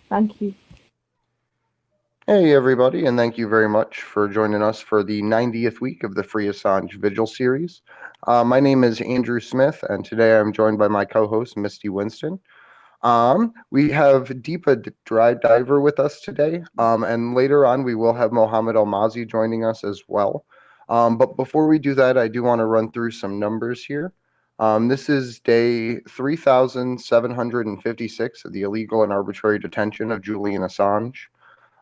Thank you. Hey everybody, and thank you very much for joining us for the 90th week of the Free Assange Vigil series. My name is Andrew Smith, and today I'm joined by my co-host, Misty Winston. We have Deepa Drive Diver with us today, and later on we will have Mohammed Almazi joining us as well. But before we do that, I do want to run through some numbers here. This is day 3,756 of the illegal and arbitrary detention of Julian Assange.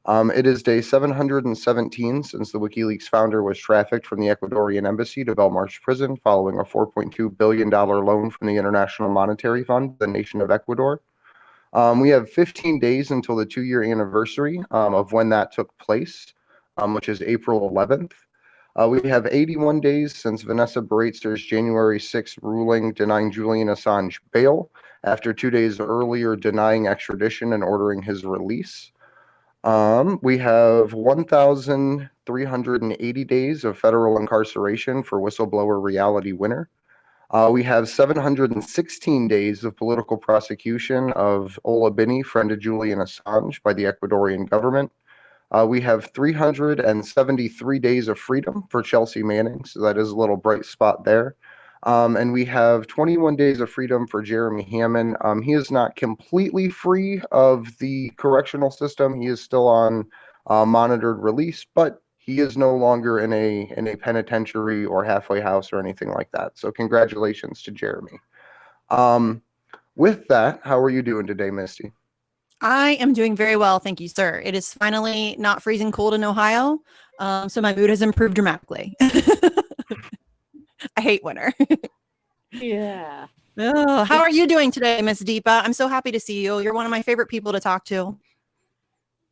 It is day 717 since the WikiLeaks founder was trafficked from the Ecuadorian embassy to Belmarsh prison following a $4.2 billion loan from the International Monetary Fund, the nation of Ecuador. We have 15 days until the 2-year anniversary of when that took place, which is April 11th. We have 81 days since Vanessa Baraitser's January 6th ruling denying Julian Assange bail after 2 days earlier denying extradition and ordering his release. We have 1,380 days of federal incarceration for whistleblower Reality Winner. We have 716 days of political prosecution of Ola Bini, friend of Julian Assange, by the Ecuadorian government. We have 373 days of freedom for Chelsea Manning, so that is a little bright spot there. And we have 21 days of freedom for Jeremy Hammond. He is not completely free of the correctional system. He is still on monitored release, but he is no longer in a penitentiary or halfway house or anything like that. So congratulations to Jeremy. With that, how are you doing today, Misty? I am doing very well, thank you, sir. It is finally not freezing cold in Ohio, so my mood has improved dramatically. I hate winter. Yeah. Oh, how are you doing today, Miss Deepa? I'm so happy to see you. You're one of my favorite people to talk to.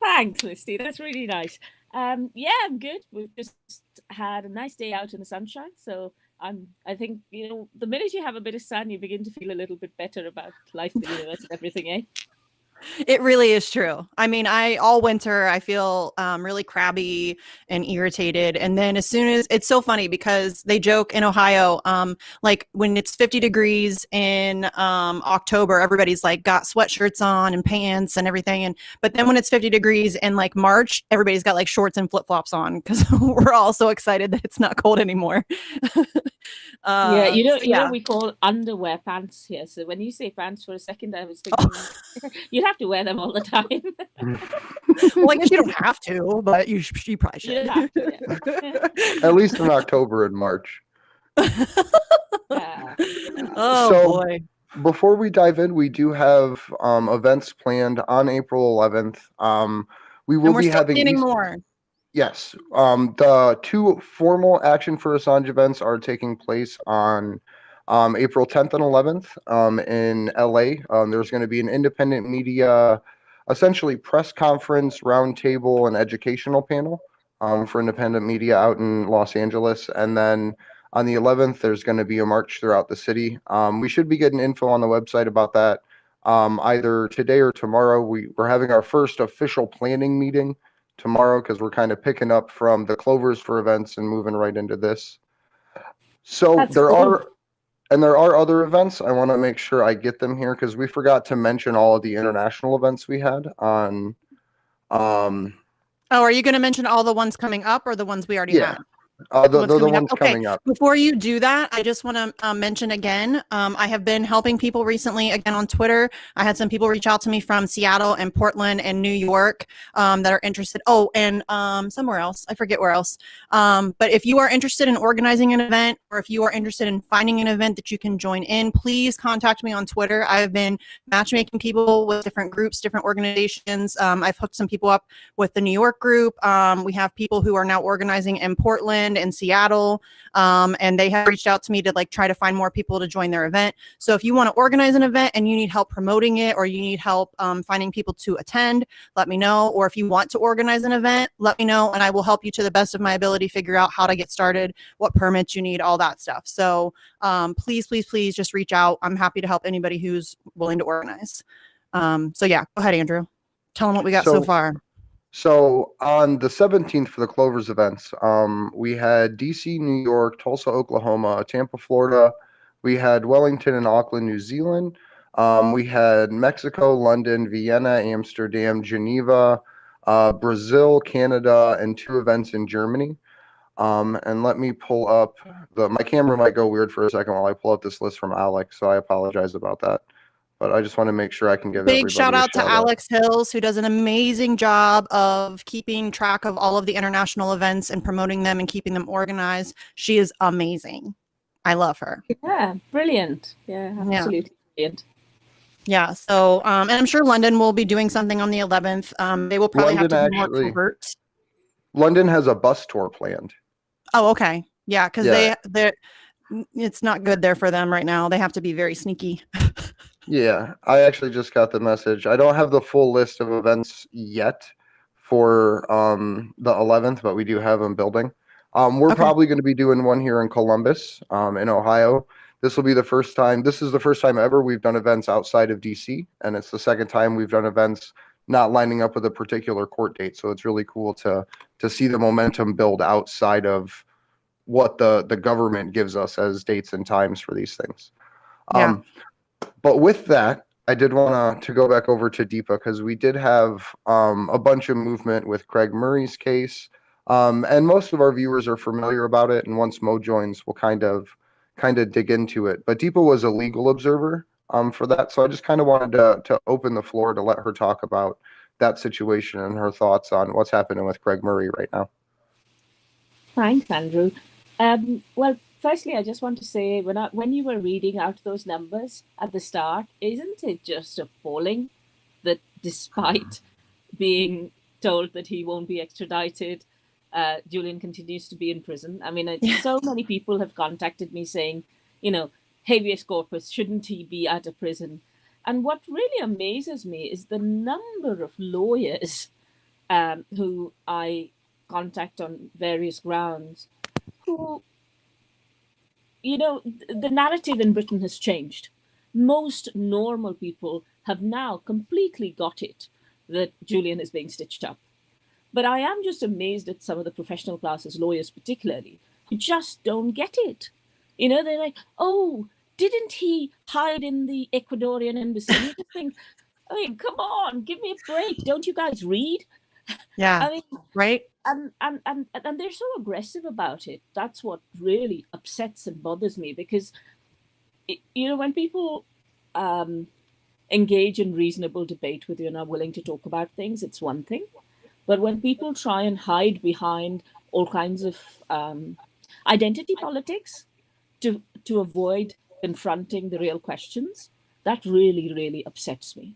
Thanks, Misty. That's really nice. Yeah, I'm good. We've just had a nice day out in the sunshine, so I think, the minute you have a bit of sun, you begin to feel a little bit better about life, the universe, and everything, eh? It really is true. I mean, all winter, I feel really crabby and irritated. And then as soon as it's so funny because they joke in Ohio, like when it's 50 degrees in October, everybody's like got sweatshirts on and pants and everything. But then when it's 50 degrees in like March, everybody's got like shorts and flip flops on because we're all so excited that it's not cold anymore. Yeah, we call underwear pants here. So when you say pants for a second, I was thinking you'd have to wear them all the time. Well, I guess you don't have to, but you probably should. You have to, yeah. At least in October and March. Boy. Before we dive in, we do have events planned on April 11th. We will be having more. Yes. The 2 formal Action for Assange events are taking place on April 10th and 11th in LA. There's going to be an independent media, essentially press conference, roundtable, and educational panel for independent media out in Los Angeles. And then on the 11th, there's going to be a march throughout the city. We should be getting info on the website about that either today or tomorrow. We're having our first official planning meeting tomorrow because we're kind of picking up from the Clovers for events and moving right into this. So there are other events. I want to make sure I get them here because we forgot to mention all of the international events we had on. Are you going to mention all the ones coming up or the ones we already had? The ones coming up. Before you do that, I just want to mention again, I have been helping people recently, again on Twitter. I had some people reach out to me from Seattle and Portland and New York that are interested. Oh, and somewhere else. I forget where else. But if you are interested in organizing an event or if you are interested in finding an event that you can join in, please contact me on Twitter. I've been matchmaking people with different groups, different organizations. I've hooked some people up with the New York group. We have people who are now organizing in Portland and Seattle, and they have reached out to me to like try to find more people to join their event. So if you want to organize an event and you need help promoting it or you need help finding people to attend, let me know. Or if you want to organize an event, let me know and I will help you to the best of my ability figure out how to get started, what permits you need, all that stuff. So please just reach out. I'm happy to help anybody who's willing to organize. So yeah, go ahead, Andrew. Tell them what we got so far. So on the 17th for the Clovers events, we had DC, New York, Tulsa, Oklahoma, Tampa, Florida, We had Wellington and Auckland, New Zealand. We had Mexico, London, Vienna, Amsterdam, Geneva, Brazil, Canada, and 2 events in Germany. And let me pull up my camera might go weird for a second while I pull up this list from Alex, so I apologize about that. But I just want to make sure I can give Big everybody shout a out to shout out. Alex Hills, who does an amazing job of keeping track of all of the international events and promoting them and keeping them organized. She is amazing. I love her. Yeah, brilliant. Yeah, absolutely brilliant. Yeah. So, and I'm sure London will be doing something on the 11th. They will probably have to be more covert. London has a bus tour planned. Oh, okay. Yeah, because they're it's not good there for them right now. They have to be very sneaky. Yeah, I actually just got the message. I don't have the full list of events yet for the 11th, but we do have them building. We're probably going to be doing one here in Columbus, in Ohio. This will be the first time. This is the first time ever we've done events outside of DC, and it's the second time we've done events not lining up with a particular court date. So it's really cool to see the momentum build outside of what the government gives us as dates and times for these things. Yeah. But with that, I did want to go back over to Deepa because we did have a bunch of movement with Craig Murray's case, and most of our viewers are familiar about it. And once Mo joins, we'll kind of dig into it. But Deepa was a legal observer for that, so I just kind of wanted to open the floor to let her talk about that situation and her thoughts on what's happening with Craig Murray right now. Thanks, Andrew. Well, firstly, I just want to say, when you were reading out those numbers at the start, isn't it just appalling that despite being told that he won't be extradited, Julian continues to be in prison? I mean, so many people have contacted me saying, habeas corpus, shouldn't he be out of prison? And what really amazes me is the number of lawyers who I contact on various grounds who, the narrative in Britain has changed. Most normal people have now completely got it that Julian is being stitched up. But I am just amazed at some of the professional classes, lawyers particularly, who just don't get it. They're like, oh, didn't he hide in the Ecuadorian embassy? You just think, I mean, come on, give me a break. Don't you guys read? Yeah. I mean, right. And they're so aggressive about it. That's what really upsets and bothers me, because, when people engage in reasonable debate with you and are willing to talk about things, it's one thing. But when people try and hide behind all kinds of identity politics to avoid confronting the real questions, that really, really upsets me.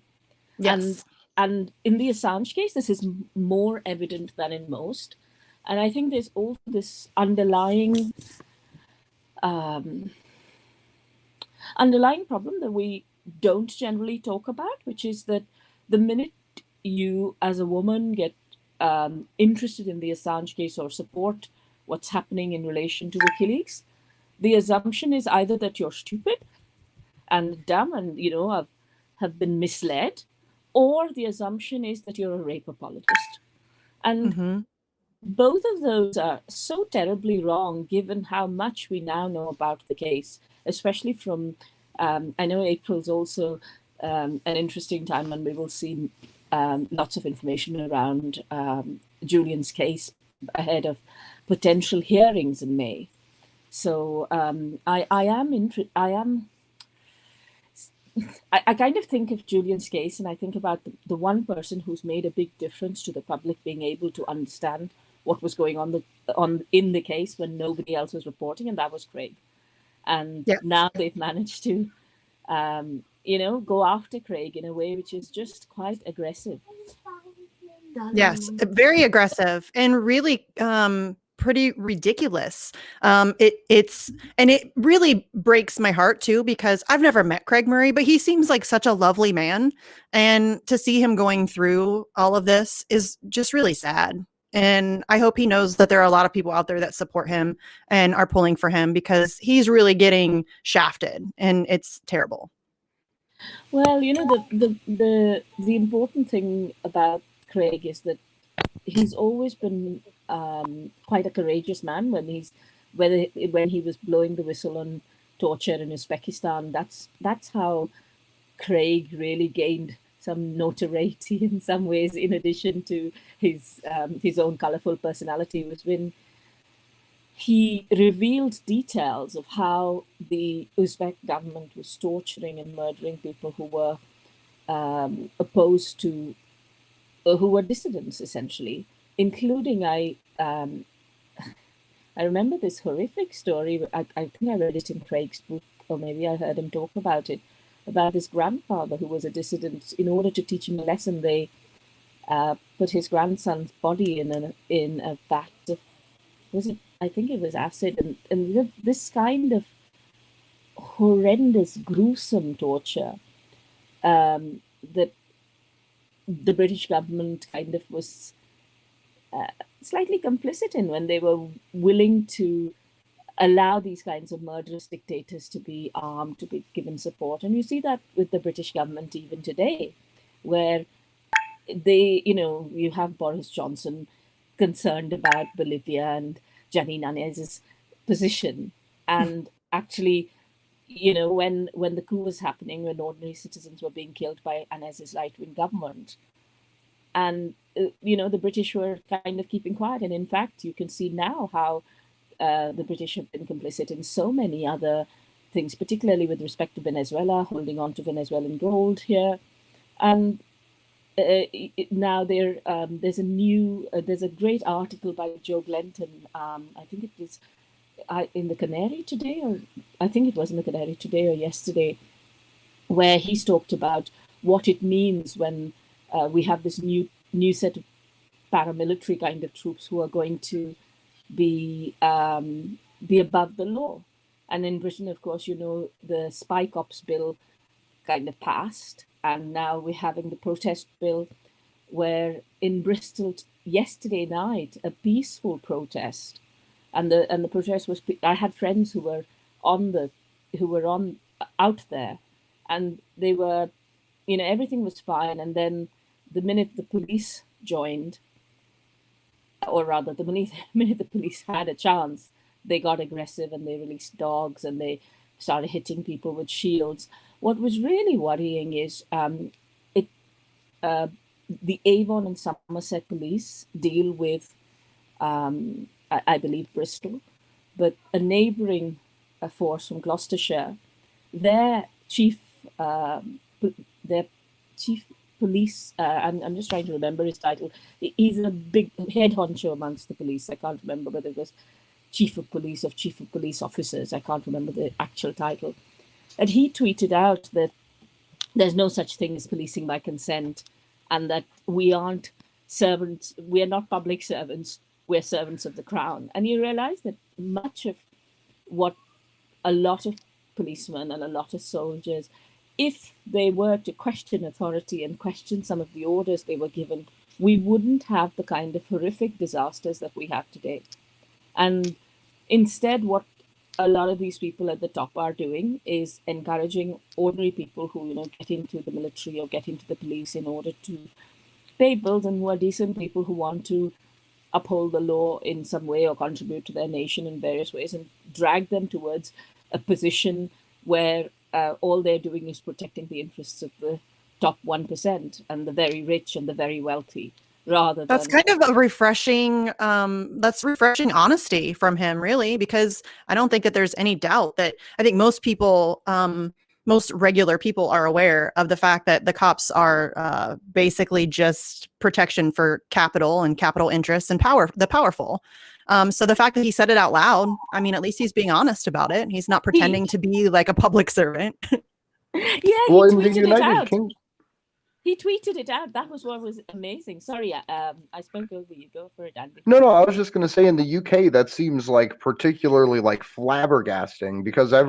Yes. And in the Assange case, this is more evident than in most. And I think there's also this underlying problem that we don't generally talk about, which is that the minute you, as a woman, get interested in the Assange case or support what's happening in relation to WikiLeaks, the assumption is either that you're stupid and dumb and, have been misled, or the assumption is that you're a rape apologist. And both of those are so terribly wrong, given how much we now know about the case, especially from, I know April's also an interesting time when we will see lots of information around Julian's case ahead of potential hearings in May. So I kind of think of Julian's case, and I think about the one person who's made a big difference to the public being able to understand what was going on in the case when nobody else was reporting, and that was Craig. And now they've managed to, go after Craig in a way which is just quite aggressive. Yes, very aggressive and really pretty ridiculous. It really breaks my heart too, because I've never met Craig Murray, but he seems like such a lovely man, and to see him going through all of this is just really sad. And I hope he knows that there are a lot of people out there that support him and are pulling for him, because he's really getting shafted and it's terrible. Well, the important thing about Craig is that he's always been quite a courageous man when he was blowing the whistle on torture in Uzbekistan. That's how Craig really gained some notoriety in some ways, in addition to his own colorful personality, was when he revealed details of how the Uzbek government was torturing and murdering people who were opposed to, who were dissidents, essentially, including I remember this horrific story. I think I read it in Craig's book, or maybe I heard him talk about it, about his grandfather who was a dissident. In order to teach him a lesson, they put his grandson's body in a vat of, was it? I think it was acid, and this kind of horrendous, gruesome torture that the British government kind of was slightly complicit in, when they were willing to allow these kinds of murderous dictators to be armed, to be given support. And you see that with the British government even today, where they, you have Boris Johnson concerned about Bolivia and Gianni Nanez's position. And actually, when the coup was happening, when ordinary citizens were being killed by Anez's right-wing government, and the British were kind of keeping quiet. And in fact, you can see now how the British have been complicit in so many other things, particularly with respect to Venezuela, holding on to Venezuelan gold here. And now there's a great article by Joe Glenton. I think it was in the Canary today, or I think it was in the Canary today or yesterday, where he's talked about what it means when we have this new set of paramilitary kind of troops who are going to be above the law. And in Britain, of course, the Spy Cops bill kind of passed, and now we're having the protest bill, where in Bristol yesterday night, a peaceful protest, and the protest was. I had friends who were out there, and they were, everything was fine, and then the minute the police joined, or rather the minute the police had a chance, they got aggressive and they released dogs and they started hitting people with shields. What was really worrying is the Avon and Somerset police deal with, I believe, Bristol, but a neighbouring force from Gloucestershire, their chief police, I'm just trying to remember his title. He's a big head honcho amongst the police. I can't remember whether it was chief of police officers. I can't remember the actual title. And he tweeted out that there's no such thing as policing by consent, and that we aren't servants, we are not public servants, we're servants of the crown. And you realize that much of what a lot of policemen and a lot of soldiers, if they were to question authority and question some of the orders they were given, we wouldn't have the kind of horrific disasters that we have today. And instead, what a lot of these people at the top are doing is encouraging ordinary people who, get into the military or get into the police in order to pay bills, and who are decent people who want to uphold the law in some way or contribute to their nation in various ways, and drag them towards a position where all they're doing is protecting the interests of the top 1% and the very rich and the very wealthy, rather than... That's kind of a refreshing, refreshing honesty from him, really, because I don't think that there's any doubt that I think most people, most regular people are aware of the fact that the cops are basically just protection for capital and capital interests and power, the powerful. So the fact that he said it out loud, I mean, at least he's being honest about it. He's not pretending to be like a public servant. Yeah, well, he in the tweeted it out. Kingdom. He tweeted it out. That was what was amazing. Sorry, I spoke over you. Go for it, Andy. No, I was just going to say, in the UK, that seems like particularly like flabbergasting, because at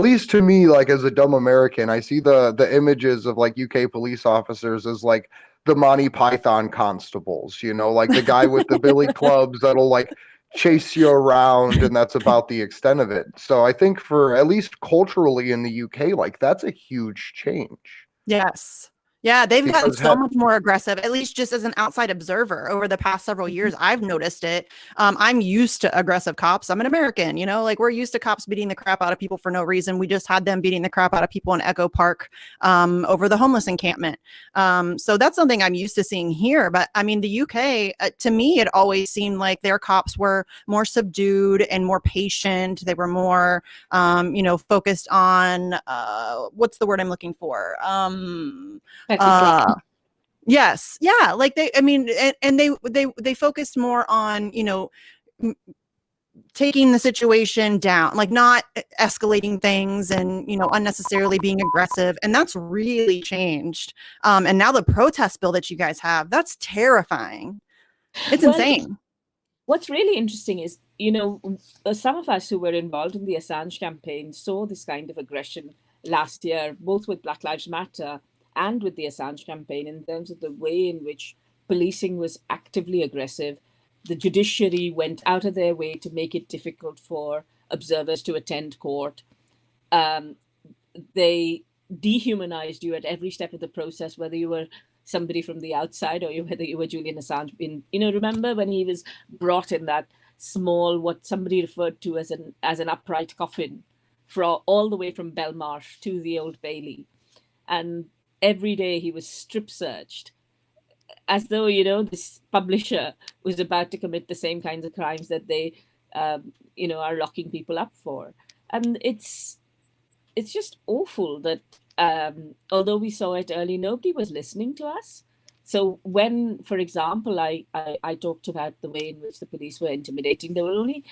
least to me, like as a dumb American, I see the images of like UK police officers as like the Monty Python constables, like the guy with the billy clubs that'll like chase you around, and that's about the extent of it. So I think for at least culturally in the UK, like that's a huge change. Yes. Yeah, they've gotten because so much more aggressive, at least just as an outside observer over the past several years. I've noticed it. I'm used to aggressive cops. I'm an American, like we're used to cops beating the crap out of people for no reason. We just had them beating the crap out of people in Echo Park over the homeless encampment. So that's something I'm used to seeing here. But I mean, the UK, to me, it always seemed like their cops were more subdued and more patient. They were more, focused on what's the word I'm looking for? Petty crime. Yes, yeah, like and they focused more on taking the situation down, like not escalating things and unnecessarily being aggressive, and that's really changed. And now the protest bill that you guys have, that's terrifying. It's Well, insane. what's really interesting is, some of us who were involved in the Assange campaign saw this kind of aggression last year, both with Black Lives Matter and with the Assange campaign, in terms of the way in which policing was actively aggressive. The judiciary went out of their way to make it difficult for observers to attend court. They dehumanized you at every step of the process, whether you were somebody from the outside or whether you were Julian Assange. Remember when he was brought in that small, what somebody referred to as an upright coffin, all the way from Belmarsh to the Old Bailey, and every day he was strip searched, as though this publisher was about to commit the same kinds of crimes that they are locking people up for. And it's just awful that although we saw it early, nobody was listening to us. So when, for example, I talked about the way in which the police were intimidating, there were only,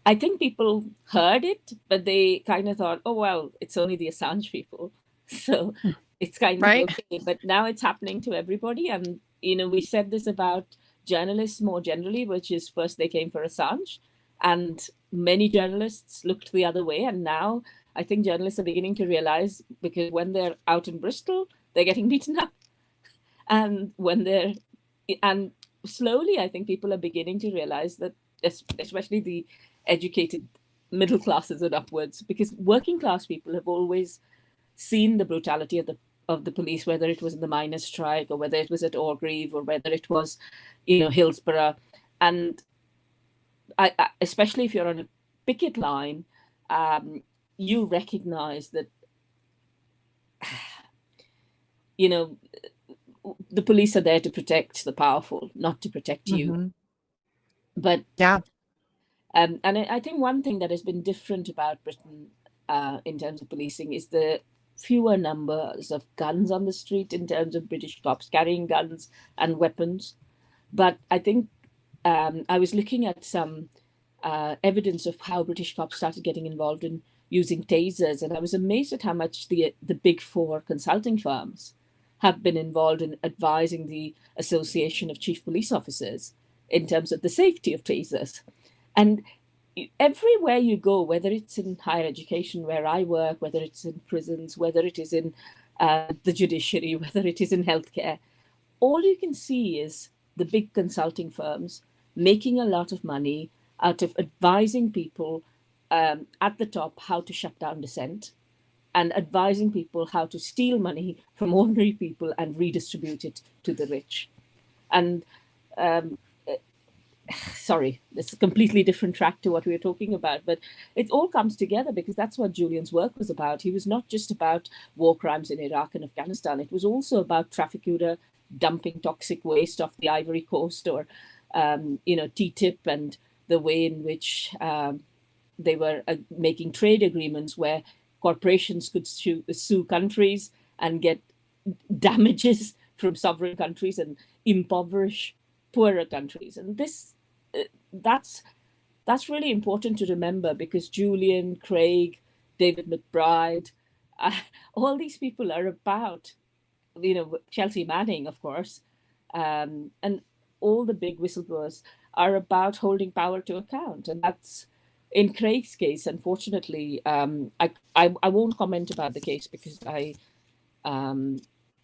I think people heard it, but they kind of thought, oh, well, it's only the Assange people. So it's kind of Right. okay. But now it's happening to everybody. And, we said this about journalists more generally, which is first they came for Assange, and many journalists looked the other way. And now I think journalists are beginning to realize, because when they're out in Bristol, they're getting beaten up. And and slowly, I think people are beginning to realize that, especially the educated middle classes and upwards, because working class people have always seen the brutality of the police, whether it was in the miners' strike or whether it was at Orgreave or whether it was, Hillsborough. And especially if you're on a picket line, you recognize that, the police are there to protect the powerful, not to protect you. But yeah, and I think one thing that has been different about Britain in terms of policing is the fewer numbers of guns on the street, in terms of British cops carrying guns and weapons. But I think I was looking at some evidence of how British cops started getting involved in using tasers, and I was amazed at how much the big four consulting firms have been involved in advising the Association of Chief Police Officers in terms of the safety of tasers. And everywhere you go, whether it's in higher education where I work, whether it's in prisons, whether it is in the judiciary, whether it is in healthcare, all you can see is the big consulting firms making a lot of money out of advising people at the top how to shut down dissent, and advising people how to steal money from ordinary people and redistribute it to the rich. And sorry, it's a completely different track to what we were talking about, but it all comes together because that's what Julian's work was about. He was not just about war crimes in Iraq and Afghanistan. It was also about trafficura dumping toxic waste off the Ivory Coast, or, TTIP, and the way in which they were making trade agreements where corporations could sue countries and get damages from sovereign countries and impoverish poorer countries. And that's really important to remember, because Julian, Craig, David McBride, all these people are about, Chelsea Manning, of course, and all the big whistleblowers are about holding power to account. And that's, in Craig's case, unfortunately, I won't comment about the case because I am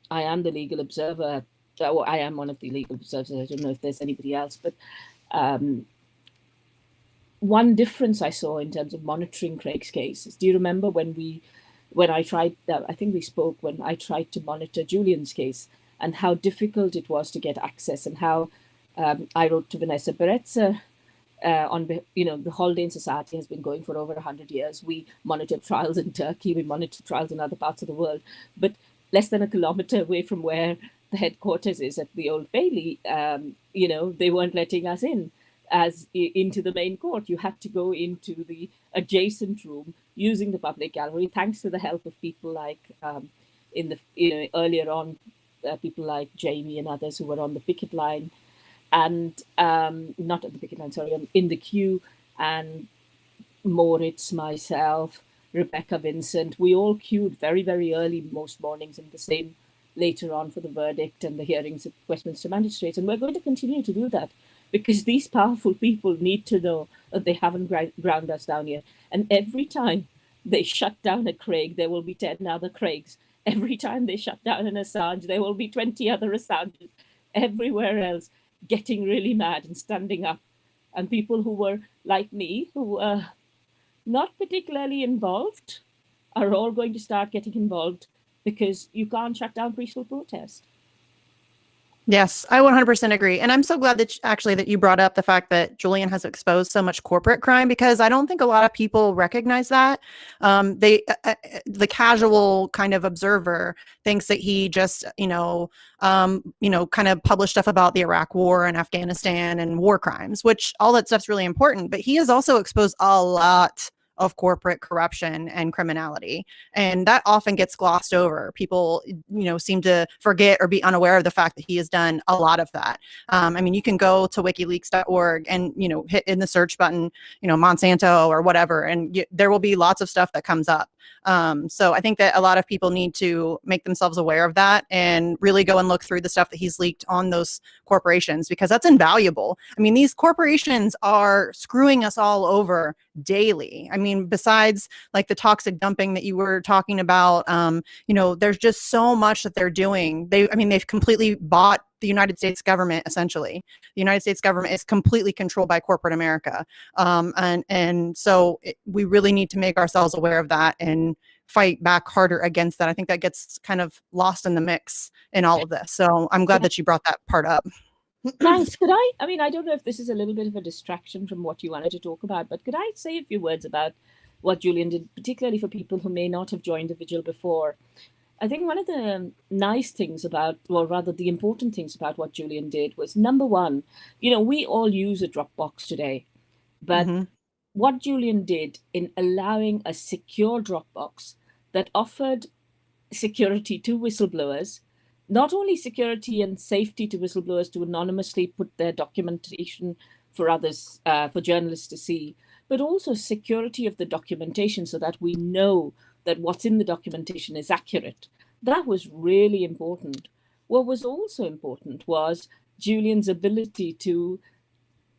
the legal observer. Well, I am one of the legal observers. I don't know if there's anybody else, but one difference I saw in terms of monitoring Craig's case is, do you remember when we when I tried, I think we spoke when I tried to monitor Julian's case and how difficult it was to get access, and how I wrote to Vanessa Beretta the Holiday Inn Society has been going for over 100 years. We monitor trials in Turkey, we monitor trials in other parts of the world, but less than a kilometer away from where the headquarters is at the Old Bailey, they weren't letting us in into the main court. You had to go into the adjacent room using the public gallery, thanks to the help of people like earlier on, people like Jamie and others who were on the picket line, and not at the picket line, sorry, in the queue, and Moritz, myself, Rebecca, Vincent, we all queued very, very early most mornings, and the same later on for the verdict and the hearings at Westminster Magistrates. And we're going to continue to do that, because these powerful people need to know that they haven't ground us down yet. And every time they shut down a Craig, there will be 10 other Craigs. Every time they shut down an Assange, there will be 20 other Assanges everywhere else, getting really mad and standing up. And people who were like me, who were not particularly involved, are all going to start getting involved, because you can't shut down peaceful protest. Yes, I 100% agree. And I'm so glad that you brought up the fact that Julian has exposed so much corporate crime, because I don't think a lot of people recognize that. The casual kind of observer thinks that he just, kind of published stuff about the Iraq war and Afghanistan and war crimes, which all that stuff's really important. But he has also exposed a lot of corporate corruption and criminality, and that often gets glossed over. People seem to forget or be unaware of the fact that he has done a lot of that. You can go to wikileaks.org and hit in the search button Monsanto or whatever, and there will be lots of stuff that comes up. So I think that a lot of people need to make themselves aware of that and really go and look through the stuff that he's leaked on those corporations, because that's invaluable. These corporations are screwing us all over daily. Besides like the toxic dumping that you were talking about, there's just so much that they're doing. They've completely bought the United States government. Essentially, the United States government is completely controlled by corporate America. So we really need to make ourselves aware of that and fight back harder against that. I think that gets kind of lost in the mix in all of this. So I'm glad that you brought that part up. Thanks. Could I don't know if this is a little bit of a distraction from what you wanted to talk about, but could I say a few words about what Julian did, particularly for people who may not have joined the vigil before? I think one of the nice things about, or rather the important things about what Julian did was, number one, we all use a Dropbox today, but what Julian did in allowing a secure Dropbox that offered security to whistleblowers, not only security and safety to whistleblowers to anonymously put their documentation for others, for journalists to see, but also security of the documentation so that we know that what's in the documentation is accurate. That was really important. What was also important was Julian's ability to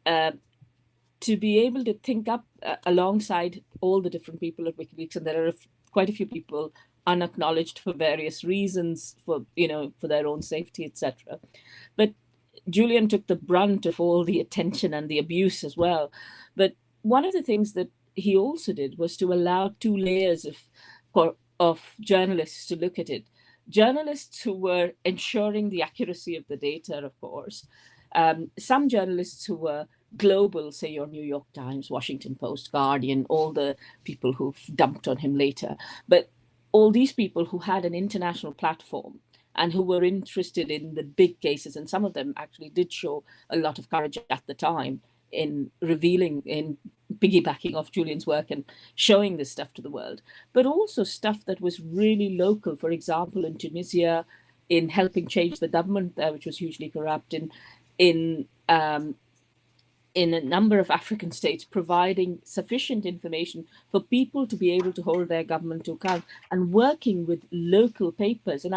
be able to think up alongside all the different people at WikiLeaks, and there are quite a few people unacknowledged for various reasons, for their own safety, etc. But Julian took the brunt of all the attention and the abuse as well. But one of the things that he also did was to allow two layers of journalists to look at it. Journalists who were ensuring the accuracy of the data, of course. Some journalists who were global, say your New York Times, Washington Post, Guardian, all the people who've dumped on him later. But all these people who had an international platform and who were interested in the big cases, and some of them actually did show a lot of courage at the time in revealing, in piggybacking off Julian's work and showing this stuff to the world, but also stuff that was really local. For example, in Tunisia, in helping change the government there, which was hugely corrupt, in a number of African states, providing sufficient information for people to be able to hold their government to account, and working with local papers. And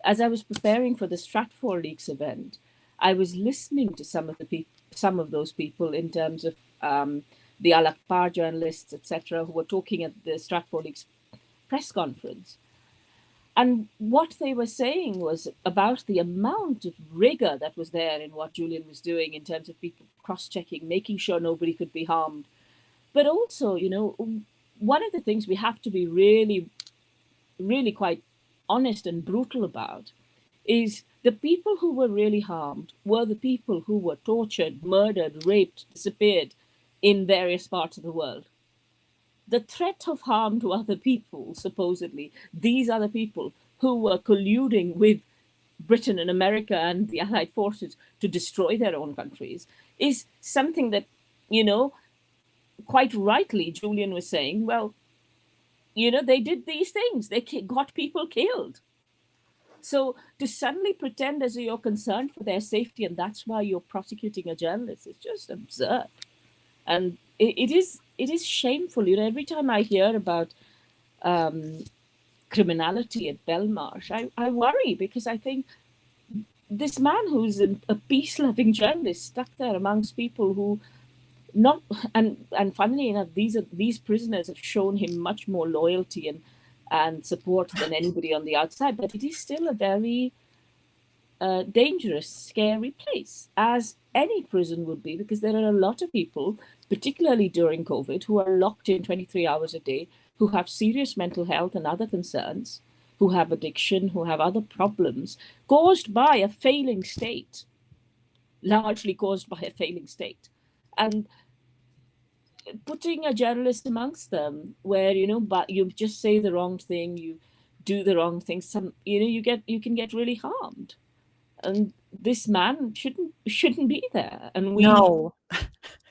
as I was preparing for the Stratfor Leaks event, I was listening to some of those people in terms of the Al Akbar journalists, etc., who were talking at the Stratfor Leaks press conference. And what they were saying was about the amount of rigor that was there in what Julian was doing in terms of people cross-checking, making sure nobody could be harmed. But also, one of the things we have to be really really quite honest and brutal about is the people who were really harmed were the people who were tortured, murdered, raped, disappeared in various parts of the world. The threat of harm to other people, supposedly, these are the people who were colluding with Britain and America and the Allied forces to destroy their own countries, is something that, you know, quite rightly, Julian was saying, well, you know, they did these things, they got people killed. So to suddenly pretend as though you're concerned for their safety and that's why you're prosecuting a journalist is just absurd. And it is shameful. You know, every time I hear about criminality at Belmarsh, I worry, because I think this man who's a peace-loving journalist stuck there amongst people who not and funnily enough, these prisoners have shown him much more loyalty and support than anybody on the outside, but it is still a very dangerous, scary place, as any prison would be, because there are a lot of people, particularly during COVID, who are locked in 23 hours a day, who have serious mental health and other concerns, who have addiction, who have other problems caused by a failing state, largely caused by a failing state. And putting a journalist amongst them where, you know, but you just say the wrong thing, you do the wrong thing, you know, you can get really harmed. And this man shouldn't be there. And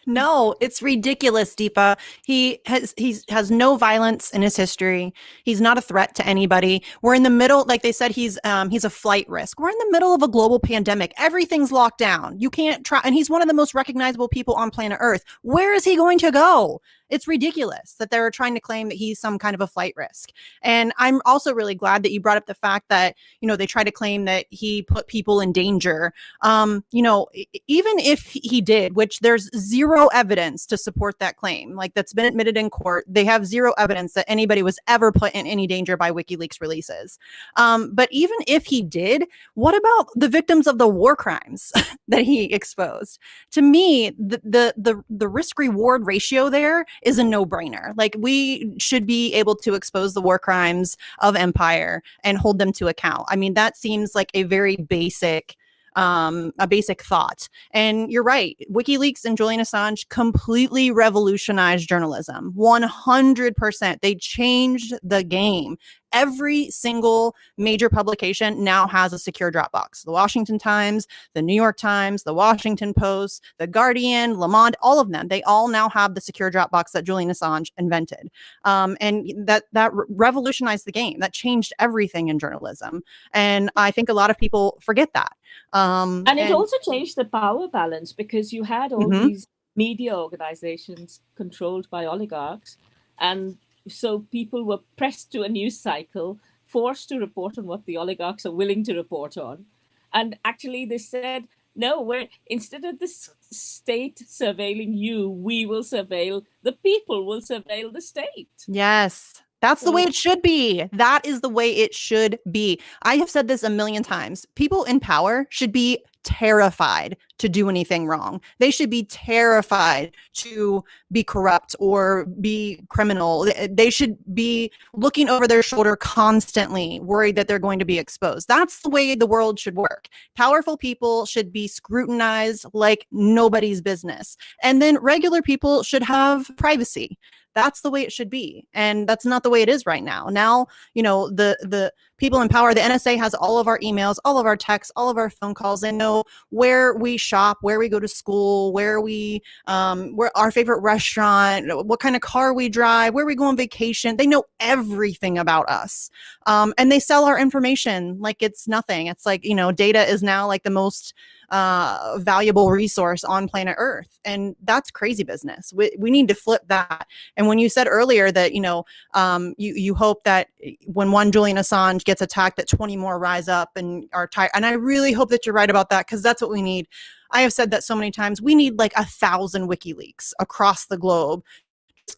No, it's ridiculous, Deepa. He has no violence in his history. He's not a threat to anybody. We're in the middle, like they said, he's a flight risk. We're in the middle of a global pandemic. Everything's locked down. You can't try, and he's one of the most recognizable people on planet Earth. Where is he going to go? It's ridiculous that they're trying to claim that he's some kind of a flight risk. And I'm also really glad that you brought up the fact that, you know, they try to claim that he put people in danger. You know, even if he did, which there's zero evidence to support that claim, like that's been admitted in court, they have zero evidence that anybody was ever put in any danger by WikiLeaks releases. But even if he did, what about the victims of the war crimes that he exposed? To me, the risk reward ratio there is a no-brainer. Like, we should be able to expose the war crimes of empire and hold them to account. I mean, that seems like a very basic thought. And you're right. WikiLeaks and Julian Assange completely revolutionized journalism. 100%. They changed the game. Every single major publication now has a secure Dropbox. The Washington Times, the New York Times, the Washington Post, the Guardian, Le Monde, all of them. They all now have the secure Dropbox that Julian Assange invented. And that revolutionized the game. That changed everything in journalism. And I think a lot of people forget that. And it also changed the power balance, because you had all these media organizations controlled by oligarchs, and so people were pressed to a news cycle, forced to report on what the oligarchs are willing to report on. And actually they said, no, instead of the state surveilling you, we will surveil the people, will surveil the state. Yes. That's the way it should be. That is the way it should be. I have said this a million times. People in power should be terrified to do anything wrong. They should be terrified to be corrupt or be criminal. They should be looking over their shoulder constantly, worried that they're going to be exposed. That's the way the world should work. Powerful people should be scrutinized like nobody's business. And then regular people should have privacy. That's the way it should be. And that's not the way it is right now. Now, you know, the people in power, the NSA has all of our emails, all of our texts, all of our phone calls. They know where we shop, where we go to school, where our favorite restaurant, what kind of car we drive, where we go on vacation. They know everything about us. And they sell our information like it's nothing. It's like, you know, data is now like the most valuable resource on planet Earth. And that's crazy business. We need to flip that. And when you said earlier that, you know, you hope that when one Julian Assange gets attacked, that 20 more rise up and are tired. And I really hope that you're right about that, because that's what we need. I have said that so many times. We need like 1,000 WikiLeaks across the globe,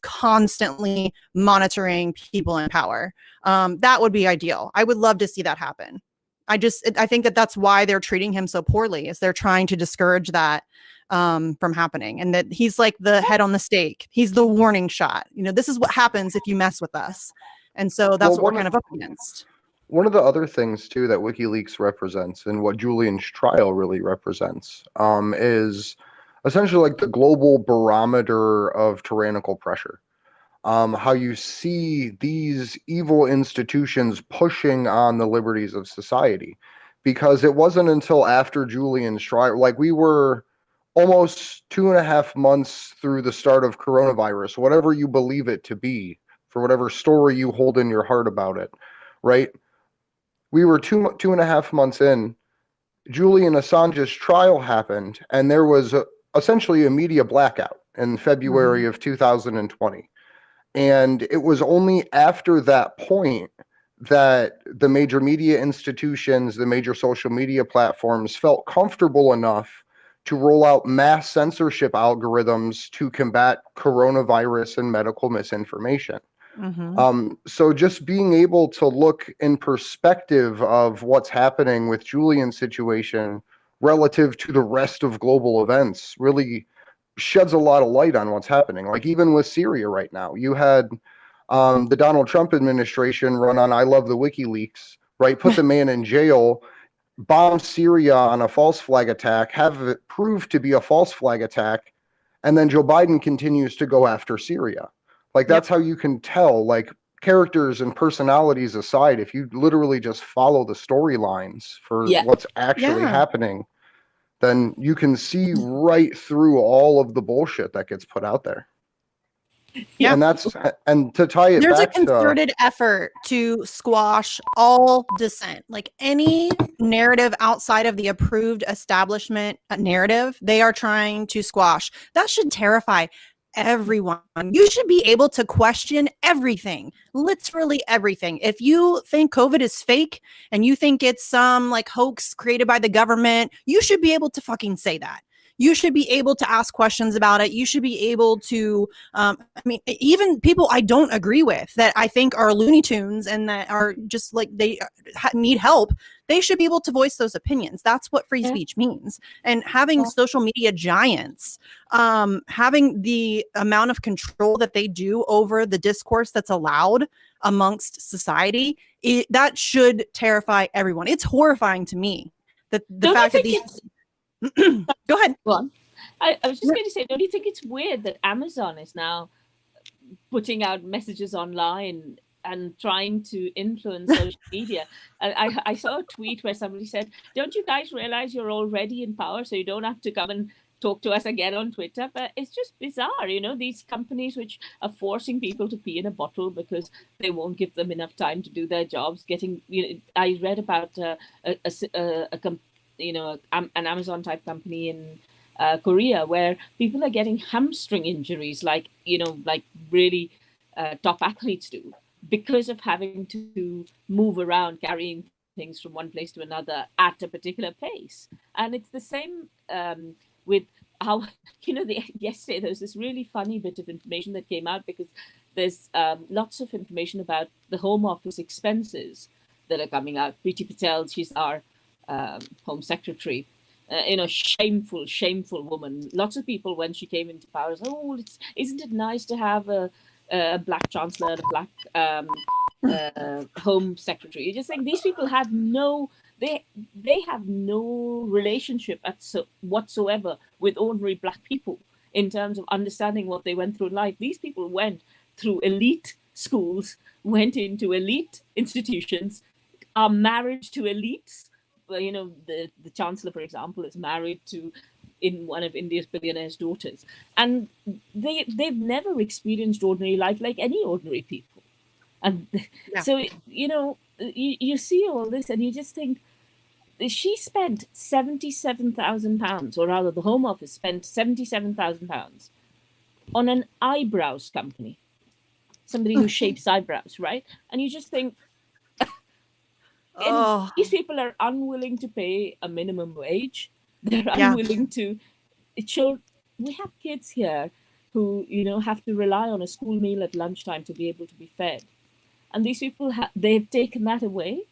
constantly monitoring people in power. That would be ideal. I would love to see that happen. I think that that's why they're treating him so poorly, is they're trying to discourage that from happening. And that he's like the head on the stake. He's the warning shot. You know, this is what happens if you mess with us. And so that's what we're kind of up against. One of the other things too that WikiLeaks represents, and what Julian's trial really represents, is essentially like the global barometer of tyrannical pressure. How you see these evil institutions pushing on the liberties of society. Because it wasn't until after Julian's trial, like we were almost 2.5 months through the start of coronavirus, whatever you believe it to be, for whatever story you hold in your heart about it, right? We were 2.5 months in. Julian Assange's trial happened, and there was essentially a media blackout in February of 2020. And it was only after that point that the major media institutions, the major social media platforms felt comfortable enough to roll out mass censorship algorithms to combat coronavirus and medical misinformation. So just being able to look in perspective of what's happening with Julian's situation relative to the rest of global events really sheds a lot of light on what's happening. Like even with Syria right now, you had the Donald Trump administration run on I love the WikiLeaks, right? Put the man in jail, bomb Syria on a false flag attack, have it proved to be a false flag attack, and then Joe Biden continues to go after Syria. Like that's how you can tell, like characters and personalities aside, if you literally just follow the storylines for what's actually happening, then you can see right through all of the bullshit that gets put out there. Yeah. And to tie it There's back a concerted effort to squash all dissent. Like any narrative outside of the approved establishment narrative, they are trying to squash. That should terrify everyone. You should be able to question everything, literally everything. If you think COVID is fake and you think it's some like hoax created by the government, you should be able to fucking say that. You should be able to ask questions about it. You should be able to, even people I don't agree with that I think are Looney Tunes and that are just like they need help, they should be able to voice those opinions. That's what free speech means. And having social media giants, having the amount of control that they do over the discourse that's allowed amongst society, that should terrify everyone. It's horrifying to me that the fact that these... Go ahead. Go on. I was just going to say, don't you think it's weird that Amazon is now putting out messages online and trying to influence social media? I saw a tweet where somebody said, don't you guys realize you're already in power, so you don't have to come and talk to us again on Twitter? But it's just bizarre, these companies which are forcing people to pee in a bottle because they won't give them enough time to do their jobs. I read about an Amazon type company in Korea where people are getting hamstring injuries like really top athletes do because of having to move around carrying things from one place to another at a particular pace. And it's the same with how yesterday there was this really funny bit of information that came out because there's lots of information about the Home Office expenses that are coming out. Priti Patel, she's our Home Secretary, shameful woman. Lots of people, when she came into power, said, "Oh, isn't it nice to have a black chancellor and a black Home Secretary?" You just think these people have they have no relationship whatsoever with ordinary black people in terms of understanding what they went through in life. These people went through elite schools, went into elite institutions, are married to elites. The chancellor, for example, is married to one of India's billionaire's daughters, and they've never experienced ordinary life like any ordinary people. And so you see all this, and you just think she spent £77,000, or rather, the Home Office spent £77,000 on an eyebrows company, somebody who shapes eyebrows, right? And you just think. These people are unwilling to pay a minimum wage. They're unwilling to. We have kids here who have to rely on a school meal at lunchtime to be able to be fed, and these people they've taken that away,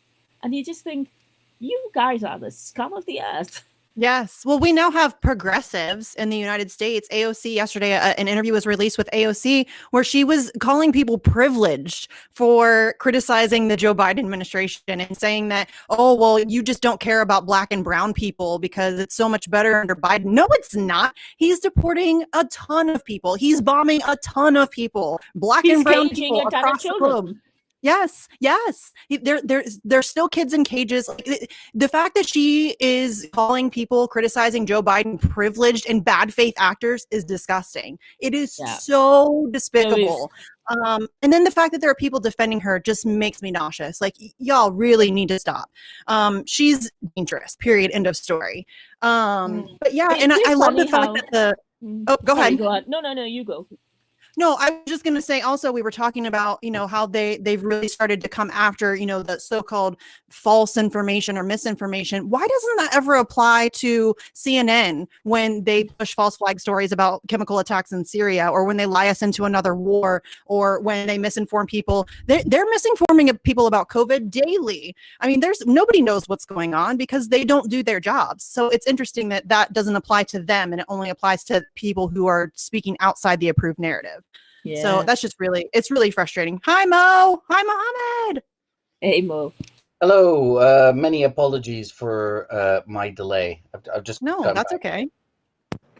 and you just think, you guys are the scum of the earth. Yes. Well, we now have progressives in the United States. AOC yesterday, an interview was released with AOC where she was calling people privileged for criticizing the Joe Biden administration and saying that, oh, well, you just don't care about black and brown people because it's so much better under Biden. No, it's not. He's deporting a ton of people. He's bombing a ton of people, black He's and brown caging people a ton of across the globe. children. Yes, yes. There's still kids in cages. Like, the fact that she is calling people criticizing Joe Biden privileged and bad faith actors is disgusting. It is Yeah. so despicable. And then the fact that there are people defending her just makes me nauseous. Like, y'all really need to stop. She's dangerous. Period. End of story. But yeah, It's and I just love the funny fact how. that the. Oh, go Sorry, ahead. go on. No, you go. No, I was just going to say also we were talking about, how they've really started to come after, the so-called false information or misinformation. Why doesn't that ever apply to CNN when they push false flag stories about chemical attacks in Syria, or when they lie us into another war, or when they misinform people? They're misinforming people about COVID daily. I mean, nobody knows what's going on because they don't do their jobs. So it's interesting that that doesn't apply to them and it only applies to people who are speaking outside the approved narrative. Yeah. So that's just it's really frustrating. Hi, Mo. Hi, Mohammed. Hey, Mo. Hello. Many apologies for my delay. I've just No, that's back. Okay.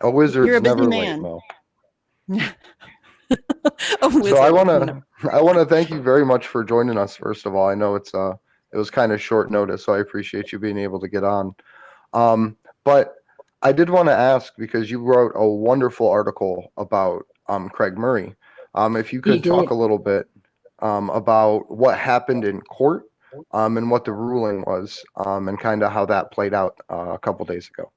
A wizard's You're a busy never man. late, Mo. So I want to thank you very much for joining us. First of all, I know it was kind of short notice, so I appreciate you being able to get on. But I did want to ask, because you wrote a wonderful article about Craig Murray. If you could talk a little bit about what happened in court and what the ruling was, and kind of how that played out a couple days ago.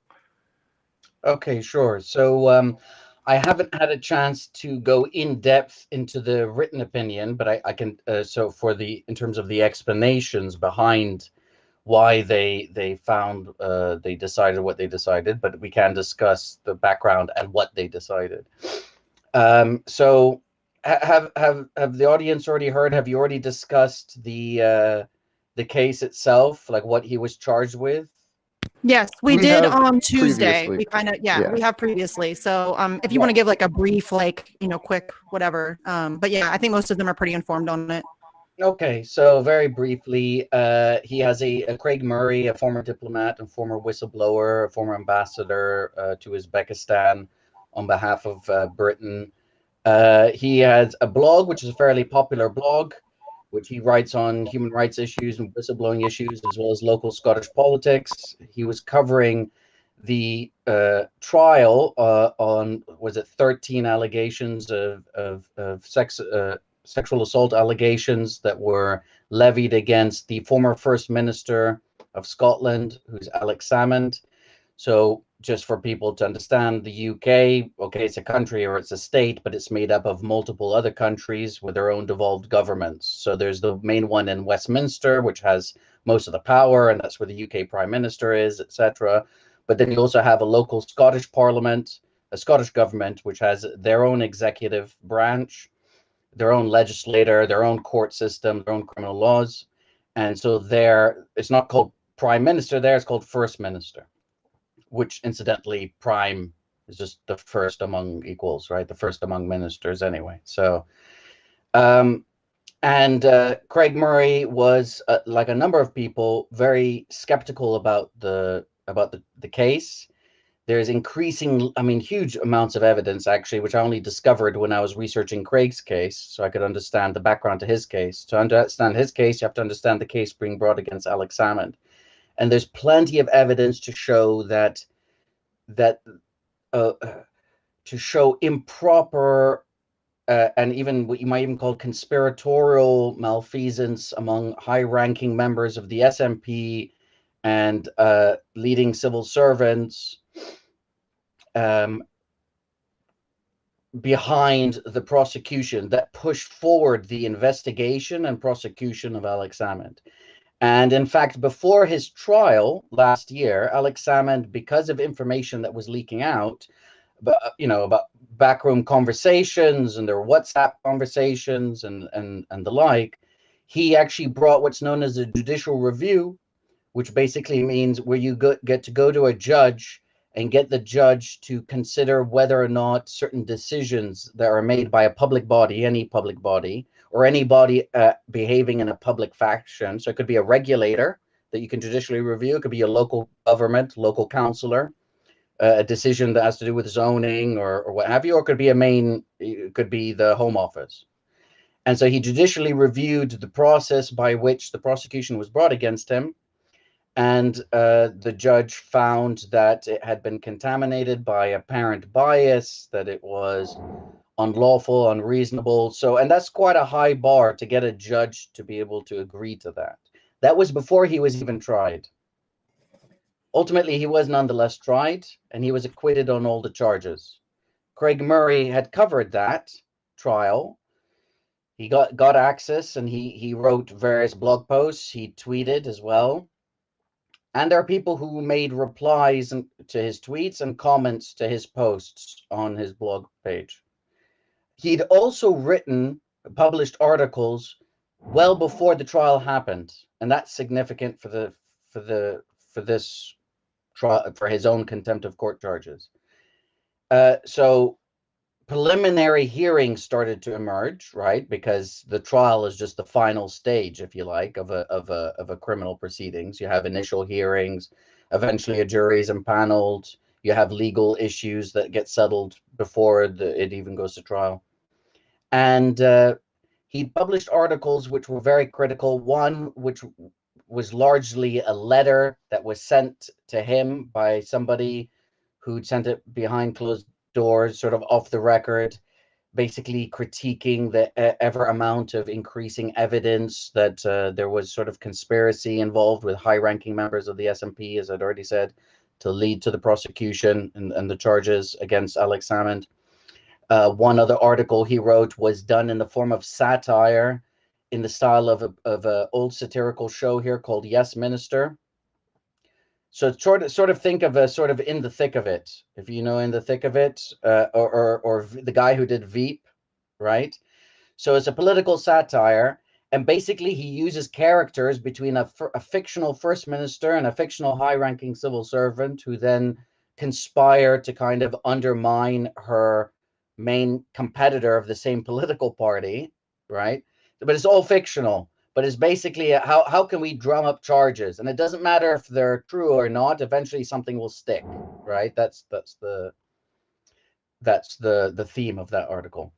Okay, sure. So I haven't had a chance to go in depth into the written opinion, but I can. So in terms of the explanations behind why they found they decided what they decided, but we can discuss the background and what they decided. So have the audience already heard? Have you already discussed the case itself, like what he was charged with? Yes, we did on Tuesday. Previously. We kind of, we have previously. So if you want to give like a brief, quick, whatever. But yeah, I think most of them are pretty informed on it. Okay, so very briefly, he has a Craig Murray, a former diplomat and former whistleblower, a former ambassador to Uzbekistan on behalf of Britain. He has a blog, which is a fairly popular blog, which he writes on human rights issues and whistleblowing issues, as well as local Scottish politics. He was covering the trial on, was it 13 allegations of sexual assault allegations that were levied against the former First Minister of Scotland, who's Alex Salmon. So just for people to understand, the UK, okay, it's a country or it's a state, but it's made up of multiple other countries with their own devolved governments. So there's the main one in Westminster, which has most of the power, and that's where the UK Prime Minister is, etc. But then you also have a local Scottish Parliament, a Scottish government, which has their own executive branch, their own legislator, their own court system, their own criminal laws. And so it's not called Prime Minister there, it's called First Minister, which incidentally, prime is just the first among equals, right? The first among ministers anyway. So, Craig Murray was, like a number of people, very skeptical about the case. There's huge amounts of evidence, actually, which I only discovered when I was researching Craig's case, so I could understand the background to his case. To understand his case, you have to understand the case being brought against Alex Salmon. And there's plenty of evidence to show to show improper and even what you might even call conspiratorial malfeasance among high-ranking members of the SNP and leading civil servants behind the prosecution that pushed forward the investigation and prosecution of Alex Salmon. And in fact, before his trial last year, Alex Salmon, because of information that was leaking out, about backroom conversations and their WhatsApp conversations and the like, he actually brought what's known as a judicial review, which basically means where you get to go to a judge and get the judge to consider whether or not certain decisions that are made by a public body, any public body, or anybody behaving in a public fashion. So it could be a regulator that you can judicially review. It could be a local government, local councillor, a decision that has to do with zoning or what have you, or it could be the Home Office. And so he judicially reviewed the process by which the prosecution was brought against him. And the judge found that it had been contaminated by apparent bias, that it was unlawful, unreasonable. So, and that's quite a high bar to get a judge to be able to agree to that. That was before he was even tried. Ultimately, he was nonetheless tried, and he was acquitted on all the charges. Craig Murray had covered that trial. He got access, and he wrote various blog posts. He tweeted as well. And there are people who made replies to his tweets and comments to his posts on his blog page. He'd also published articles well before the trial happened, and that's significant for this trial, for his own contempt of court charges. So preliminary hearings started to emerge, right? Because the trial is just the final stage, if you like, of a criminal proceedings. You have initial hearings, eventually a jury is impaneled, you have legal issues that get settled before it even goes to trial. And he published articles which were very critical. One which was largely a letter that was sent to him by somebody who'd sent it behind closed doors, sort of off the record, basically critiquing the ever amount of increasing evidence that there was sort of conspiracy involved with high-ranking members of the SNP, as I'd already said, to lead to the prosecution and the charges against Alex Salmon. One other article he wrote was done in the form of satire, in the style of an old satirical show here called Yes Minister. So sort of think of a sort of In the Thick of It, if you know In the Thick of It, or the guy who did Veep, right? So it's a political satire, and basically he uses characters between a fictional first minister and a fictional high-ranking civil servant who then conspire to kind of undermine her main competitor of the same political party, right? But it's all fictional. But it's basically how can we drum up charges, and it doesn't matter if they're true or not. Eventually, something will stick, right? That's the theme of that article.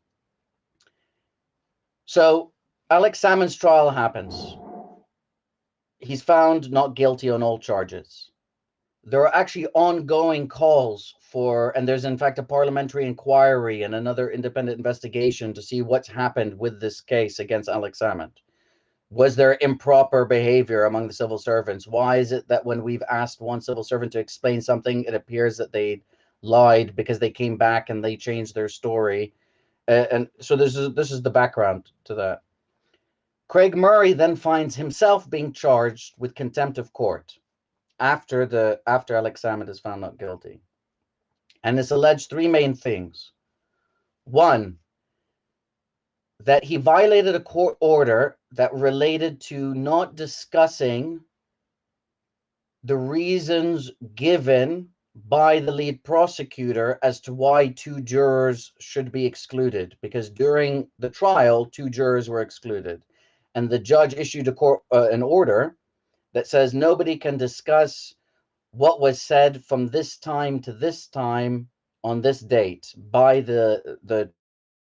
So Alex Salmon's trial happens. He's found not guilty on all charges. There are actually ongoing calls for, and there's in fact a parliamentary inquiry and another independent investigation to see what's happened with this case against Alex Salmon. Was there improper behavior among the civil servants? Why is it that when we've asked one civil servant to explain something, it appears that they lied because they came back and they changed their story? And so this is the background to that. Craig Murray then finds himself being charged with contempt of court after Alex Salmon is found not guilty. And it's alleged three main things. One, that he violated a court order that related to not discussing the reasons given by the lead prosecutor as to why two jurors should be excluded, because during the trial, two jurors were excluded. And the judge issued an order that says nobody can discuss what was said from this time to this time on this date by the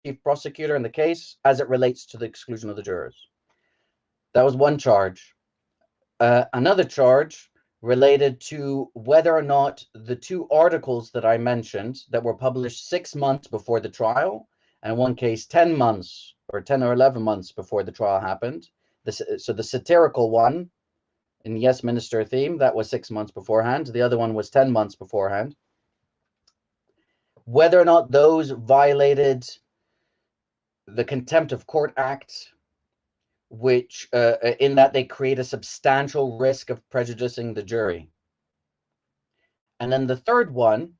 chief prosecutor in the case as it relates to the exclusion of the jurors. That was one charge. Another charge related to whether or not the two articles that I mentioned that were published 6 months before the trial, and in one case 10 months or 10 or 11 months before the trial happened. So the satirical one in Yes Minister theme, that was 6 months beforehand. The other one was 10 months beforehand. Whether or not those violated the Contempt of Court Act, which in that they create a substantial risk of prejudicing the jury. And then the third one,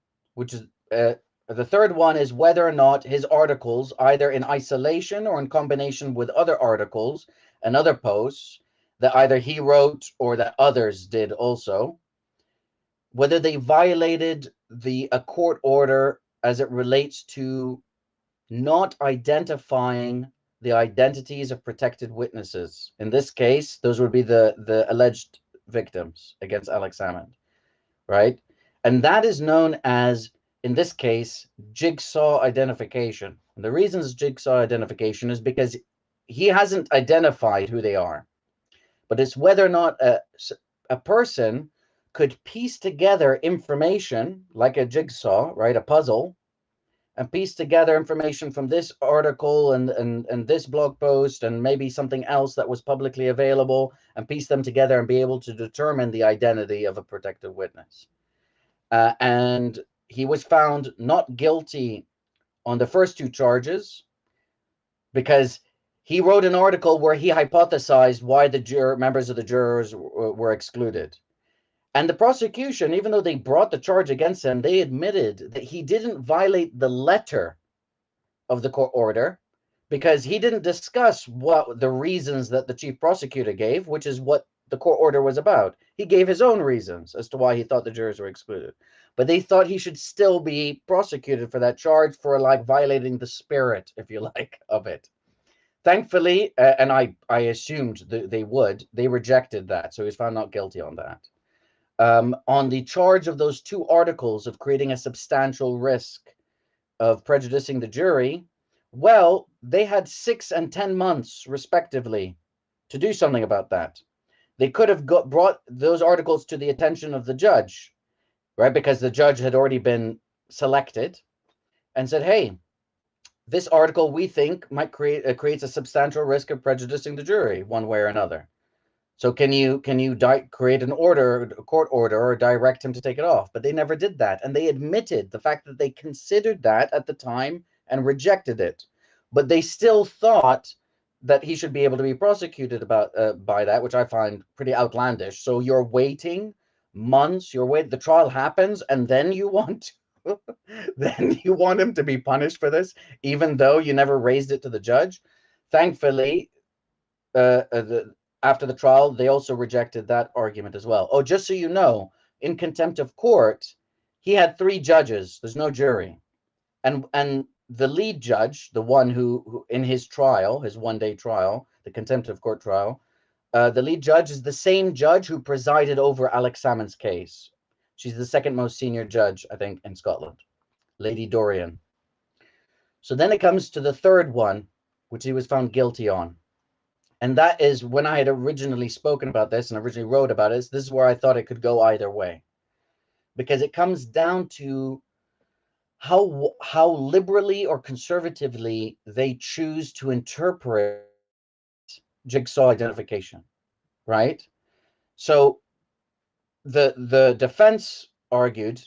is whether or not his articles, either in isolation or in combination with other articles and other posts, that either he wrote or that others did also, whether they violated a court order as it relates to not identifying the identities of protected witnesses. In this case, those would be the alleged victims against Alex Salmon, right? And that is known as, in this case, Jigsaw Identification. And the reason it's Jigsaw Identification is because he hasn't identified who they are, but it's whether or not a person could piece together information like a jigsaw, right, a puzzle, and piece together information from this article and this blog post and maybe something else that was publicly available, and piece them together and be able to determine the identity of a protected witness. And he was found not guilty on the first two charges because he wrote an article where he hypothesized why the members of the jurors were excluded. And the prosecution, even though they brought the charge against him, they admitted that he didn't violate the letter of the court order because he didn't discuss what the reasons that the chief prosecutor gave, which is what the court order was about. He gave his own reasons as to why he thought the jurors were excluded. But they thought he should still be prosecuted for that charge for like violating the spirit, if you like, of it. Thankfully, and I assumed they rejected that. So he was found not guilty on that. On the charge of those two articles of creating a substantial risk of prejudicing the jury, well, they had 6 and 10 months, respectively, to do something about that. They could have brought those articles to the attention of the judge, right? Because the judge had already been selected and said, hey, this article we think might creates a substantial risk of prejudicing the jury one way or another. So can you create an order, a court order, or direct him to take it off? But they never did that. And they admitted the fact that they considered that at the time and rejected it. But they still thought that he should be able to be prosecuted by that, which I find pretty outlandish. So you're waiting months, the trial happens, and then you want him to be punished for this, even though you never raised it to the judge. Thankfully, after the trial, they also rejected that argument as well. Oh, just so you know, in contempt of court, he had 3 judges. There's no jury. And the lead judge, the one who in his trial, his one-day trial, the contempt of court trial, the lead judge is the same judge who presided over Alex Salmon's case. She's the second most senior judge, I think, in Scotland, Lady Dorian. So then it comes to the third one, which he was found guilty on. And that is when I had originally spoken about this and originally wrote about it. This is where I thought it could go either way, because it comes down to how liberally or conservatively they choose to interpret jigsaw identification, right? So the defense argued,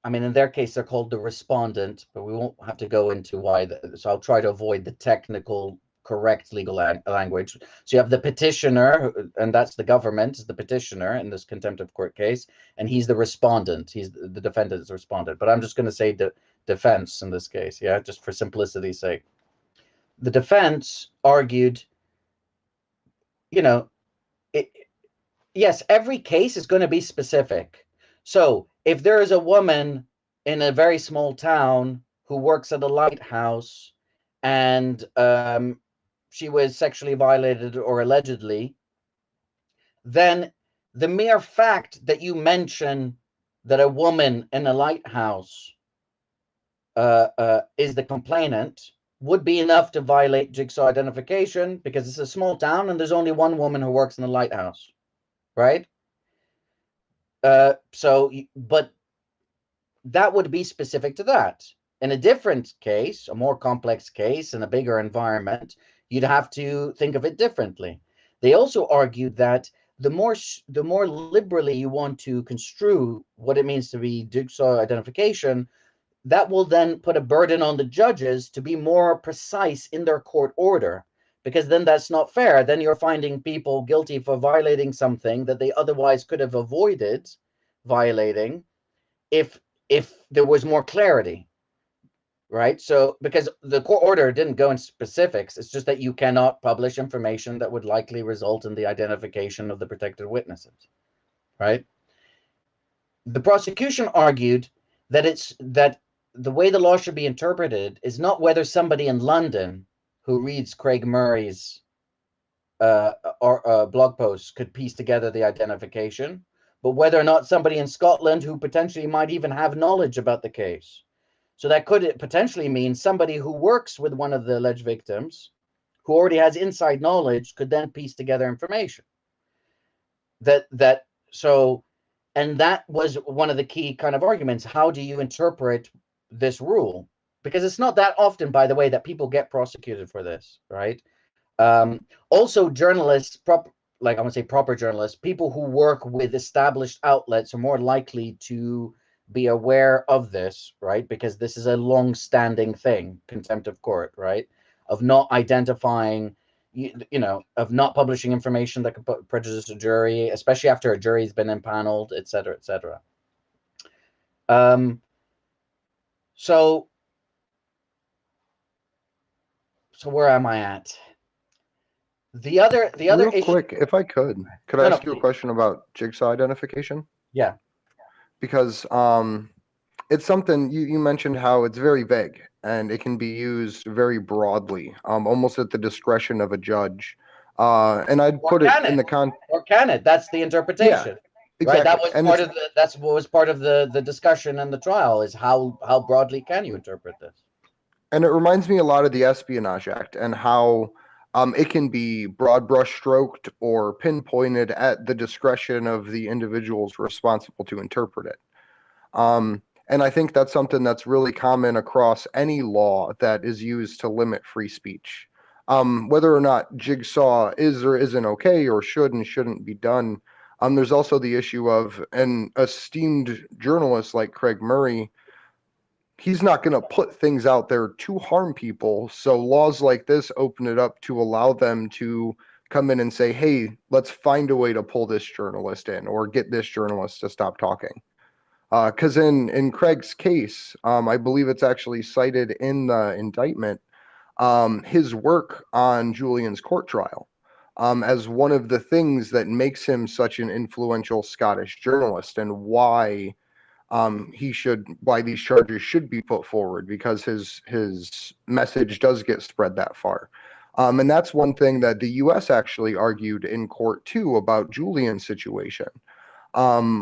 I mean, in their case, they're called the respondent, but we won't have to go into why. So I'll try to avoid the technical correct legal language. So you have the petitioner, and that's the government, is the petitioner in this contempt of court case, and he's the respondent. He's the defendant is the respondent. But I'm just going to say the defense in this case, yeah, just for simplicity's sake. The defense argued, yes, every case is going to be specific. So if there is a woman in a very small town who works at a lighthouse and she was sexually violated or allegedly, then the mere fact that you mention that a woman in a lighthouse is the complainant would be enough to violate jigsaw identification, because it's a small town and there's only one woman who works in the lighthouse, right? But that would be specific to that. In a different case, a more complex case in a bigger environment, you'd have to think of it differently. They also argued that the more liberally you want to construe what it means to be jigsaw identification, that will then put a burden on the judges to be more precise in their court order, because then that's not fair. Then you're finding people guilty for violating something that they otherwise could have avoided violating if there was more clarity. right? So because the court order didn't go into specifics, it's just that you cannot publish information that would likely result in the identification of the protected witnesses, right? The prosecution argued that the way the law should be interpreted is not whether somebody in London who reads Craig Murray's blog posts could piece together the identification, but whether or not somebody in Scotland who potentially might even have knowledge about the case. So that could potentially mean somebody who works with one of the alleged victims, who already has inside knowledge, could then piece together information. And that was one of the key kind of arguments. How do you interpret this rule? Because it's not that often, by the way, that people get prosecuted for this, right? Also, journalists, like I want to say proper journalists, people who work with established outlets are more likely to be aware of this, right? Because this is a long-standing thing, contempt of court, right? Of not identifying, of not publishing information that could prejudice a jury, especially after a jury's been impaneled, et cetera, et cetera. So where am I at? The other Real issue. quick, if I could I ask you a question about Jigsaw Identification? Yeah. Because it's something you mentioned how it's very vague and it can be used very broadly, almost at the discretion of a judge. And I'd put it in the or can it? That's the interpretation. Yeah, right? exactly. That's what was part of the discussion and the trial, is how broadly can you interpret this? And it reminds me a lot of the Espionage Act and how it can be broad brush stroked or pinpointed at the discretion of the individuals responsible to interpret it. And I think that's something that's really common across any law that is used to limit free speech. Whether or not Jigsaw is or isn't okay, or should and shouldn't be done, there's also the issue of an esteemed journalist like Craig Murray. He's not going to put things out there to harm people. So laws like this open it up to allow them to come in and say, hey, let's find a way to pull this journalist in or get this journalist to stop talking. Because in Craig's case, I believe it's actually cited in the indictment, his work on Julian's court trial as one of the things that makes him such an influential Scottish journalist, and why why these charges should be put forward, because his message does get spread that far. And that's one thing that the U.S. actually argued in court too about Julian's situation,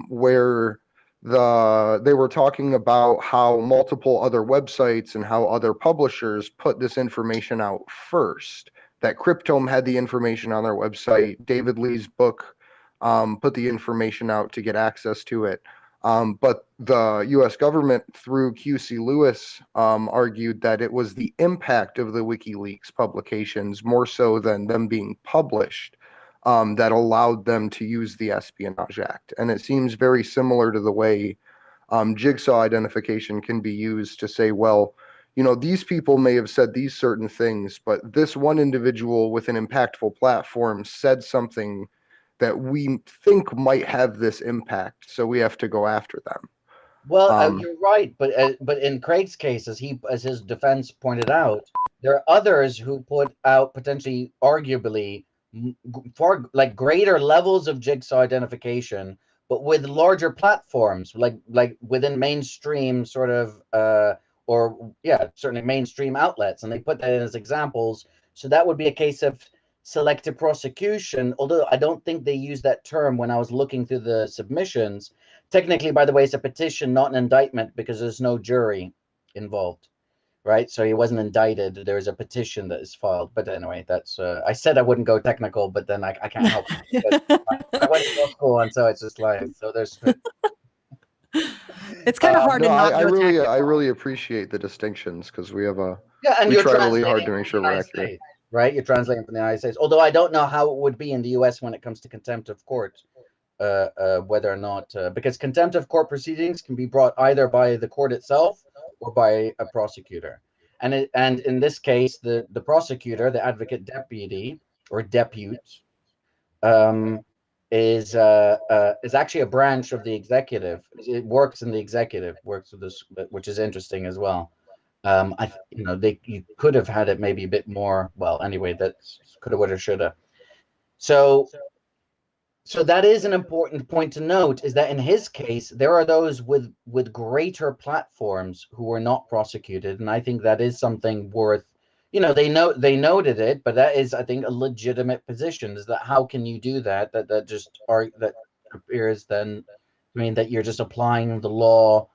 where they were talking about how multiple other websites and how other publishers put this information out first. That Cryptome had the information on their website. David Lee's book put the information out to get access to it. But the U.S. government, through QC Lewis, argued that it was the impact of the WikiLeaks publications, more so than them being published, that allowed them to use the Espionage Act. And it seems very similar to the way Jigsaw Identification can be used to say, well, these people may have said these certain things, but this one individual with an impactful platform said something that we think might have this impact, so we have to go after them. Well, you're right, but in Craig's case, as his defense pointed out, there are others who put out potentially, arguably, far like greater levels of Jigsaw Identification, but with larger platforms, like within mainstream sort of certainly mainstream outlets, and they put that in as examples. So that would be a case of selective prosecution, although I don't think they used that term when I was looking through the submissions. Technically, by the way, it's a petition, not an indictment, because there's no jury involved, right? So he wasn't indicted. There's a petition that is filed. But anyway, that's I said I wouldn't go technical, but then I can't help it. I went to law school, and so it's just like, so there's it's kind of hard to not I go really technical. I really appreciate the distinctions, because we have and we you're try really hard translating to make sure from the we're United accurate. States, right? You're translating from the United States. Although I don't know how it would be in the US when it comes to contempt of court, whether or not, because contempt of court proceedings can be brought either by the court itself or by a prosecutor. And in this case, the prosecutor, the advocate deputy or depute, is actually a branch of the executive. It works in the executive, works with this, which is interesting as well. You could have had it maybe a bit more. Well, anyway, that's coulda, woulda, shoulda. So that is an important point to note, is that in his case, there are those with greater platforms who were not prosecuted, and I think that is something worth. They noted it, but that is, I think, a legitimate position. Is that how can you do that? That appears then, I mean, that you're just applying the law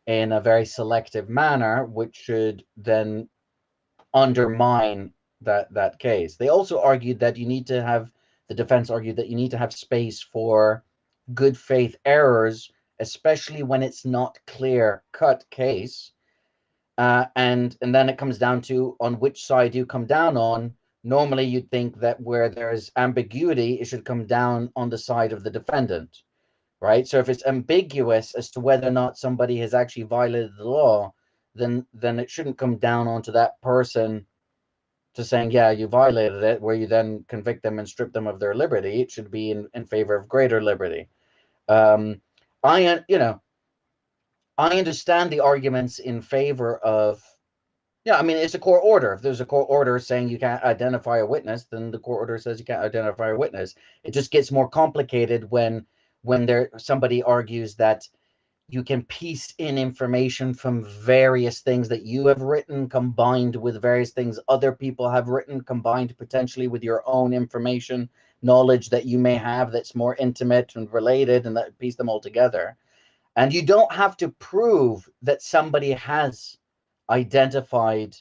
in a very selective manner, which should then undermine that case. They also argued that the defense argued that you need to have space for good faith errors, especially when it's not clear cut case. And then it comes down to on which side you come down on. Normally, you'd think that where there's ambiguity, it should come down on the side of the defendant, right? So if it's ambiguous as to whether or not somebody has actually violated the law, then it shouldn't come down onto that person to saying, yeah, you violated it, where you then convict them and strip them of their liberty. It should be in favor of greater liberty. I understand the arguments in favor of, yeah, I mean, it's a court order. If there's a court order saying you can't identify a witness, then the court order says you can't identify a witness. It just gets more complicated when somebody argues that you can piece in information from various things that you have written, combined with various things other people have written, combined potentially with your own information, knowledge that you may have that's more intimate and related, and that piece them all together. And you don't have to prove that somebody has identified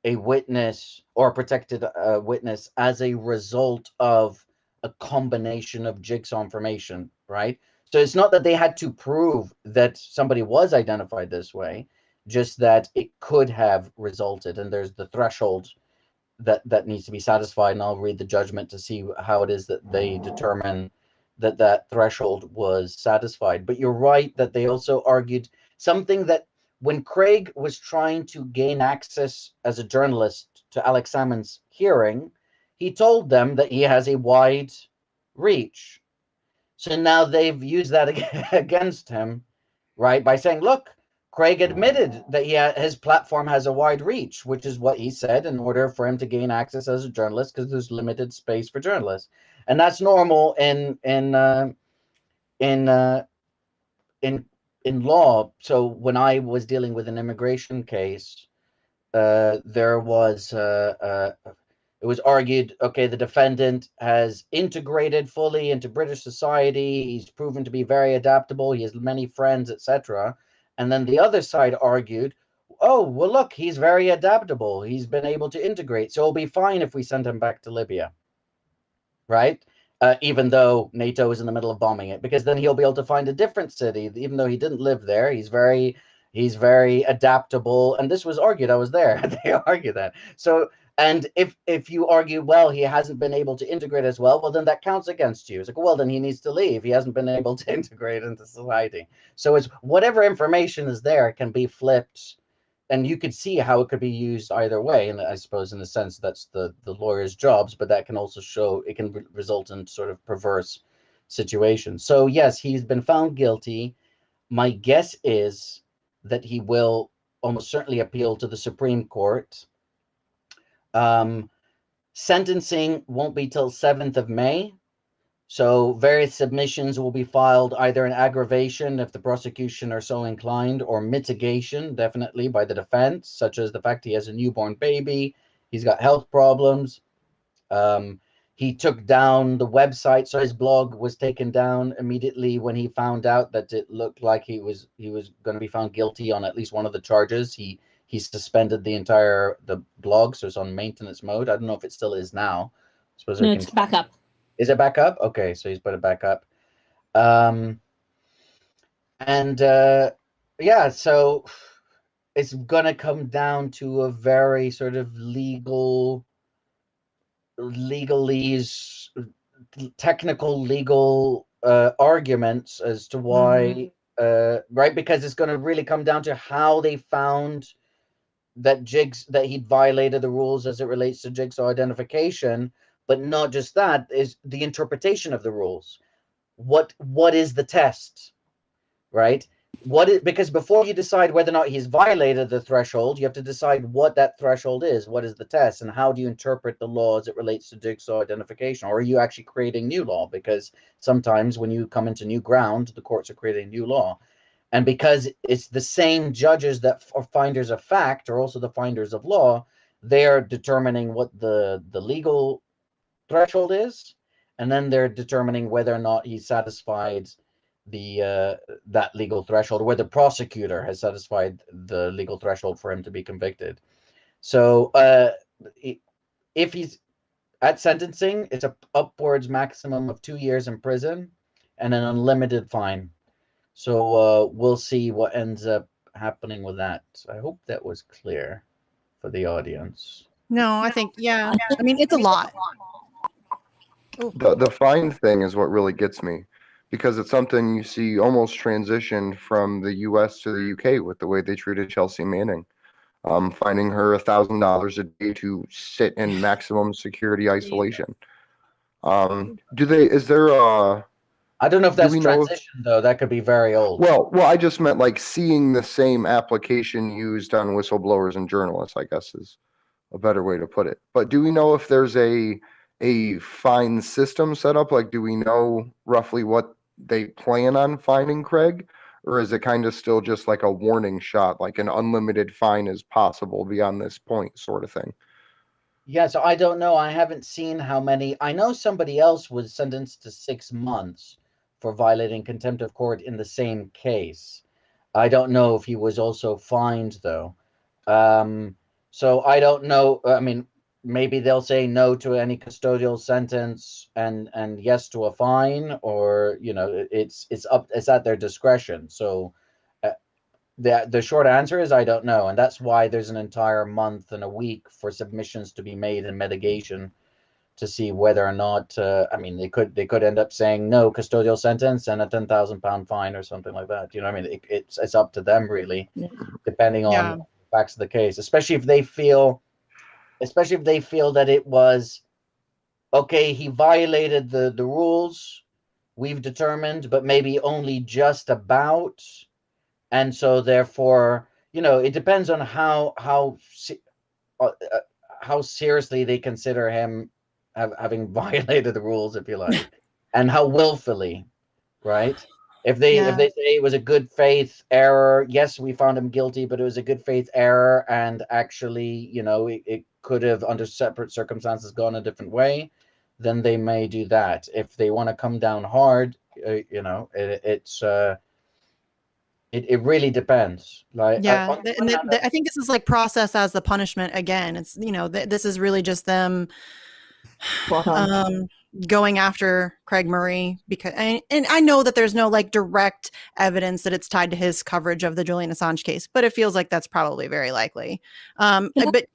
a witness or protected a witness as a result of a combination of jigsaw information, right? So it's not that they had to prove that somebody was identified this way, just that it could have resulted, and there's the threshold that needs to be satisfied, and I'll read the judgment to see how it is that they determine that threshold was satisfied. But you're right that they also argued something, that when Craig was trying to gain access as a journalist to Alex Salmon's hearing, he told them that he has a wide reach. So now they've used that against him, right? By saying, look, Craig admitted that his platform has a wide reach, which is what he said in order for him to gain access as a journalist, because there's limited space for journalists. And that's normal in law. So when I was dealing with an immigration case, it was argued, okay, the defendant has integrated fully into British society. He's proven to be very adaptable. He has many friends, etc. And then the other side argued, oh, well, look, he's very adaptable. He's been able to integrate. So it'll be fine if we send him back to Libya, right? Even though NATO is in the middle of bombing it, because then he'll be able to find a different city, even though he didn't live there. He's very adaptable. And this was argued. I was there. They argued that. So, and if you argue, well, he hasn't been able to integrate as well then that counts against you. It's like, well, then he needs to leave. He hasn't been able to integrate into society. So it's whatever information is there can be flipped, and you could see how it could be used either way. And I suppose in a sense that's the lawyer's jobs, but that can also show it can result in sort of perverse situations. So yes, he's been found guilty. My guess is that he will almost certainly appeal to the Supreme Court. Sentencing won't be till 7th of May. So various submissions will be filed either in aggravation if the prosecution are so inclined, or mitigation, definitely, by the defense, such as the fact he has a newborn baby, he's got health problems. He took down the website, so his blog was taken down immediately when he found out that it looked like he was going to be found guilty on at least one of the charges. He suspended the blog, so it's on maintenance mode. I don't know if it still is now. I suppose no, it's back up. Is it back up? Okay, so he's put it back up. Yeah, so it's gonna come down to a very sort of technical legal arguments as to why, right? Because it's gonna really come down to how they found that he'd violated the rules as it relates to Jigsaw identification. But not just that, is the interpretation of the rules. What is the test, right? because before you decide whether or not he's violated the threshold, you have to decide what that threshold is. What is the test, and how do you interpret the law as it relates to jigsaw identification? Or are you actually creating new law? Because sometimes when you come into new ground, the courts are creating new law. And because it's the same judges that are finders of fact are also the finders of law, they're determining what the legal threshold is, and then they're determining whether or not he's satisfied that legal threshold, or whether the prosecutor has satisfied the legal threshold for him to be convicted. So if he's at sentencing, it's a upwards maximum of 2 years in prison and an unlimited fine. So we'll see what ends up happening with that. I hope that was clear for the audience. No, I think, yeah. I mean, it's a lot. The fine thing is what really gets me, because it's something you see almost transitioned from the U.S. to the U.K. with the way they treated Chelsea Manning, finding her $1,000 a day to sit in maximum security isolation. Is there a? I don't know if Do that's we know transition though. That could be very old. Well, I just meant like seeing the same application used on whistleblowers and journalists, I guess is a better way to put it. But do we know if there's a fine system set up? Like, do we know roughly what they plan on fining Craig? Or is it kind of still just like a warning shot, like an unlimited fine is possible beyond this point sort of thing? Yeah, so I don't know. I haven't seen how many. I know somebody else was sentenced to 6 months for violating contempt of court in the same case. I don't know if he was also fined though. So I don't know. I mean, maybe they'll say no to any custodial sentence and yes to a fine, or it's at their discretion. So the short answer is I don't know, and that's why there's an entire month and a week for submissions to be made in mitigation to see whether or not. I mean, they could end up saying no custodial sentence and a £10,000 fine or something like that. You know, what I mean, it's up to them really, depending on the facts of the case, especially if they feel that it was okay. He violated the rules we've determined, but maybe only just about. And so therefore, it depends on how seriously they consider him having violated the rules, if you like, and how willfully, right? If they say it was a good faith error, yes, we found him guilty, but it was a good faith error, and actually, it could have under separate circumstances gone a different way, then they may do that. If they want to come down hard, it really depends. Like, I think this is like process as the punishment again. It's this is really just them going after Craig Murray because and I know that there's no like direct evidence that it's tied to his coverage of the Julian Assange case, but it feels like that's probably very likely. But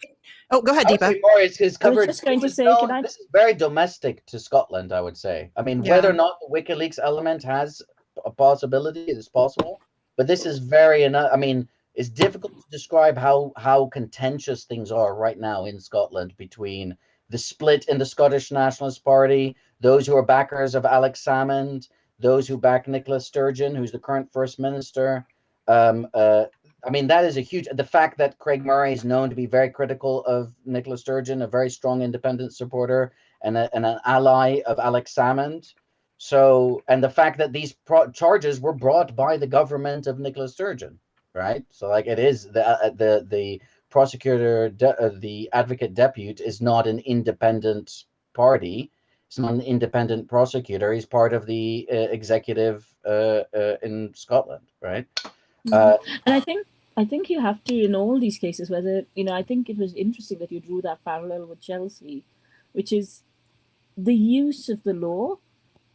go ahead, Deepa. His coverage. This is very domestic to Scotland, I would say. I mean, whether or not the WikiLeaks element has a possibility, it is possible. But this is I mean, it's difficult to describe how contentious things are right now in Scotland between the split in the Scottish Nationalist Party, those who are backers of Alex Salmon, those who back Nicola Sturgeon, who's the current First Minister. I mean, that is a huge. The fact that Craig Murray is known to be very critical of Nicola Sturgeon, a very strong independent supporter, and an ally of Alex Salmon. So, and the fact that these charges were brought by the government of Nicola Sturgeon, right? So, like, it is the prosecutor, the advocate depute is not an independent party. He's not an independent prosecutor. He's part of the executive in Scotland, right? And I think you have to, in all these cases, whether, I think it was interesting that you drew that parallel with Chelsea, which is the use of the law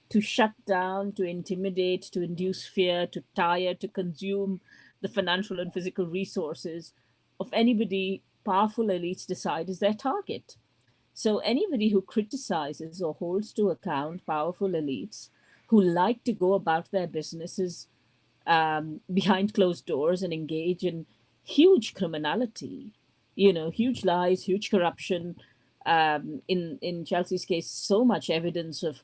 to shut down, to intimidate, to induce fear, to tire, to consume the financial and physical resources of anybody powerful elites decide is their target. So anybody who criticizes or holds to account powerful elites who like to go about their businesses behind closed doors and engage in huge criminality, huge lies, huge corruption. In Chelsea's case, so much evidence of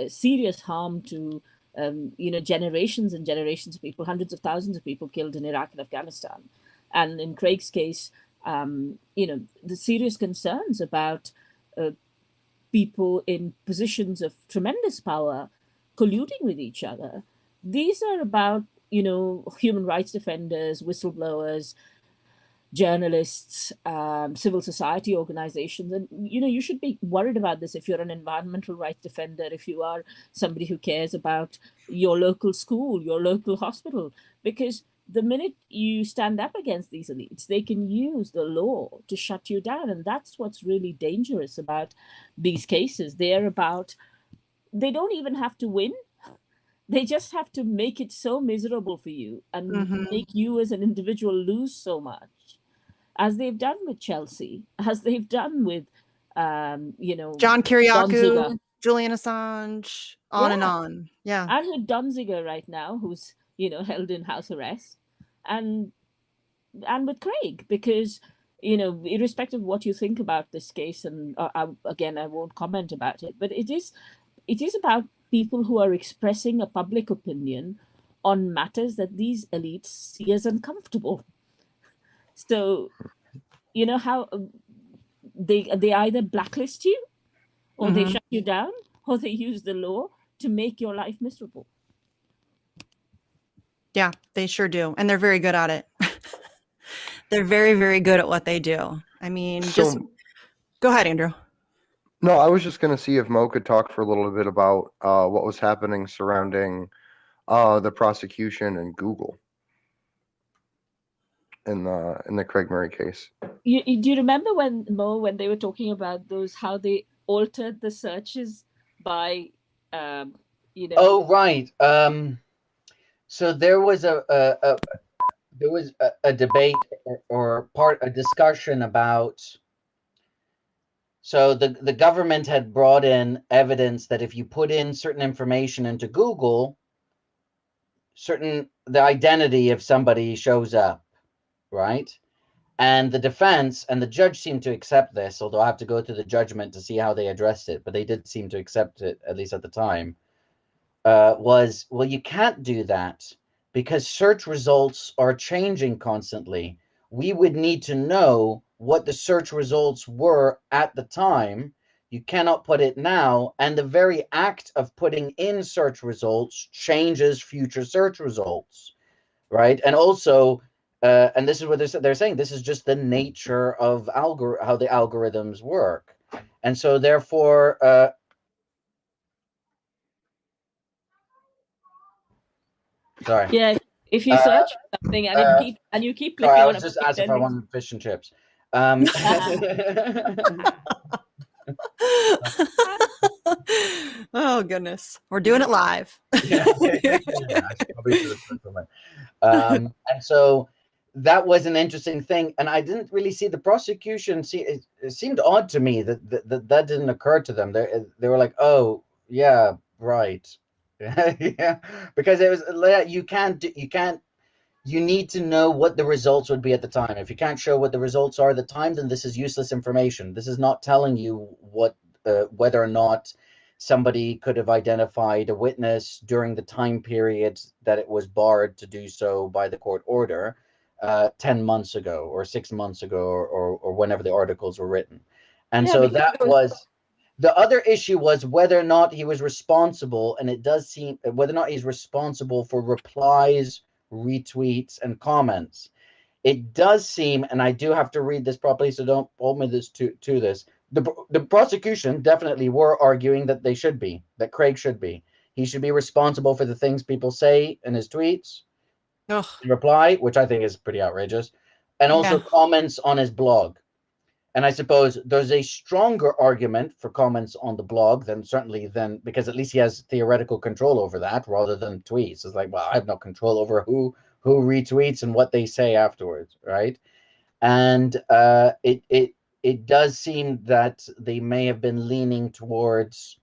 serious harm to generations and generations of people, hundreds of thousands of people killed in Iraq and Afghanistan. And in Craig's case, the serious concerns about people in positions of tremendous power colluding with each other. These are about, human rights defenders, whistleblowers, journalists, civil society organizations. And, you should be worried about this if you're an environmental rights defender, if you are somebody who cares about your local school, your local hospital, because the minute you stand up against these elites, they can use the law to shut you down. And that's what's really dangerous about these cases. They don't even have to win. They just have to make it so miserable for you and make you as an individual lose so much, as they've done with Chelsea, as they've done with, John Donziger. Kiriakou, Julian Assange, on and on. Yeah. And with Donziger right now, who's, held in house arrest, and with Craig, because, irrespective of what you think about this case, and I won't comment about it, but it is about people who are expressing a public opinion on matters that these elites see as uncomfortable. So, how they either blacklist you, or they shut you down, or they use the law to make your life miserable. Yeah, they sure do. And they're very good at it. They're very, very good at what they do. I mean, just go ahead, Andrew. No, I was just going to see if Mo could talk for a little bit about what was happening surrounding the prosecution and Google in the Craig Murray case. Do you remember when they were talking about how they altered the searches by, Oh, right. So there was a debate or a discussion about. So the government had brought in evidence that if you put in certain information into Google, the identity of somebody shows up, right? And the defense and the judge seemed to accept this, although I have to go through the judgment to see how they addressed it, but they did seem to accept it, at least at the time, was, well, you can't do that because search results are changing constantly. We would need to know what the search results were at the time. You cannot put it now. And the very act of putting in search results changes future search results, right? And also, and this is what they're saying, this is just the nature of how the algorithms work. And so therefore, sorry. Yeah, if you search for something and you keep clicking sorry, I on was it, just asked if I wanted fish and chips. Oh goodness, we're doing it live. And so that was an interesting thing, and I didn't really see the prosecution. It seemed odd to me that didn't occur to them. They were like, "Oh, yeah, right." Yeah, because it was you need to know what the results would be at the time. If you can't show what the results are at the time, then this is useless information. This is not telling you what whether or not somebody could have identified a witness during the time period that it was barred to do so by the court order 10 months ago or 6 months ago or whenever the articles were written. And so that was the other issue, was whether or not he was responsible, and it does seem whether or not he's responsible for replies, retweets, and comments. It does seem, and I do have to read this properly, so don't hold me to this. The prosecution definitely were arguing that that Craig should be. He should be responsible for the things people say in his tweets, reply, which I think is pretty outrageous, and also comments on his blog. And I suppose there's a stronger argument for comments on the blog than because at least he has theoretical control over that rather than tweets. It's like, well, I have no control over who retweets and what they say afterwards, right? And it does seem that they may have been leaning towards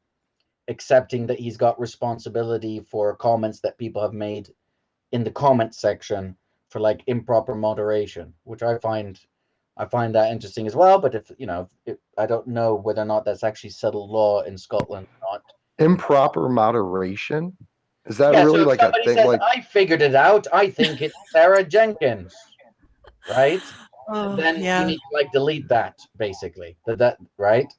accepting that he's got responsibility for comments that people have made in the comment section for like improper moderation, which I find that interesting as well. But if I don't know whether or not that's actually settled law in Scotland or not. Improper moderation? Is that Yeah, really so if like a somebody thing? says, Like, I figured it out, I think it's Sarah Jenkins, right? Oh, Then you yeah. need to like delete that, basically. That right?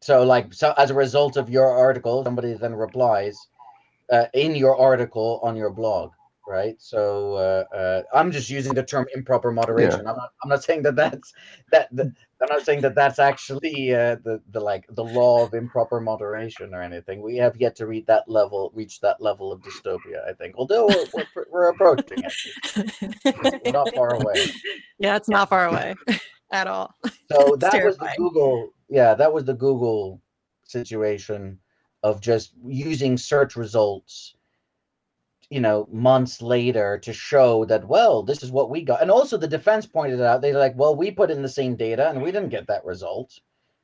So like, so as a result of your article, somebody then replies in your article on your blog, right? So I'm just using the term improper moderation. I'm not saying that I'm not saying that that's actually the law of improper moderation or anything. We have yet to reach that level of dystopia, I think. Although we're approaching it. We're not far away. Yeah, it's not far away at all. So It's that was the terrifying. Google, that was the Google situation of just using search results, months later to show that, well, this is what we got. And also the defense pointed out, they're like, well, we put in the same data and we didn't get that result.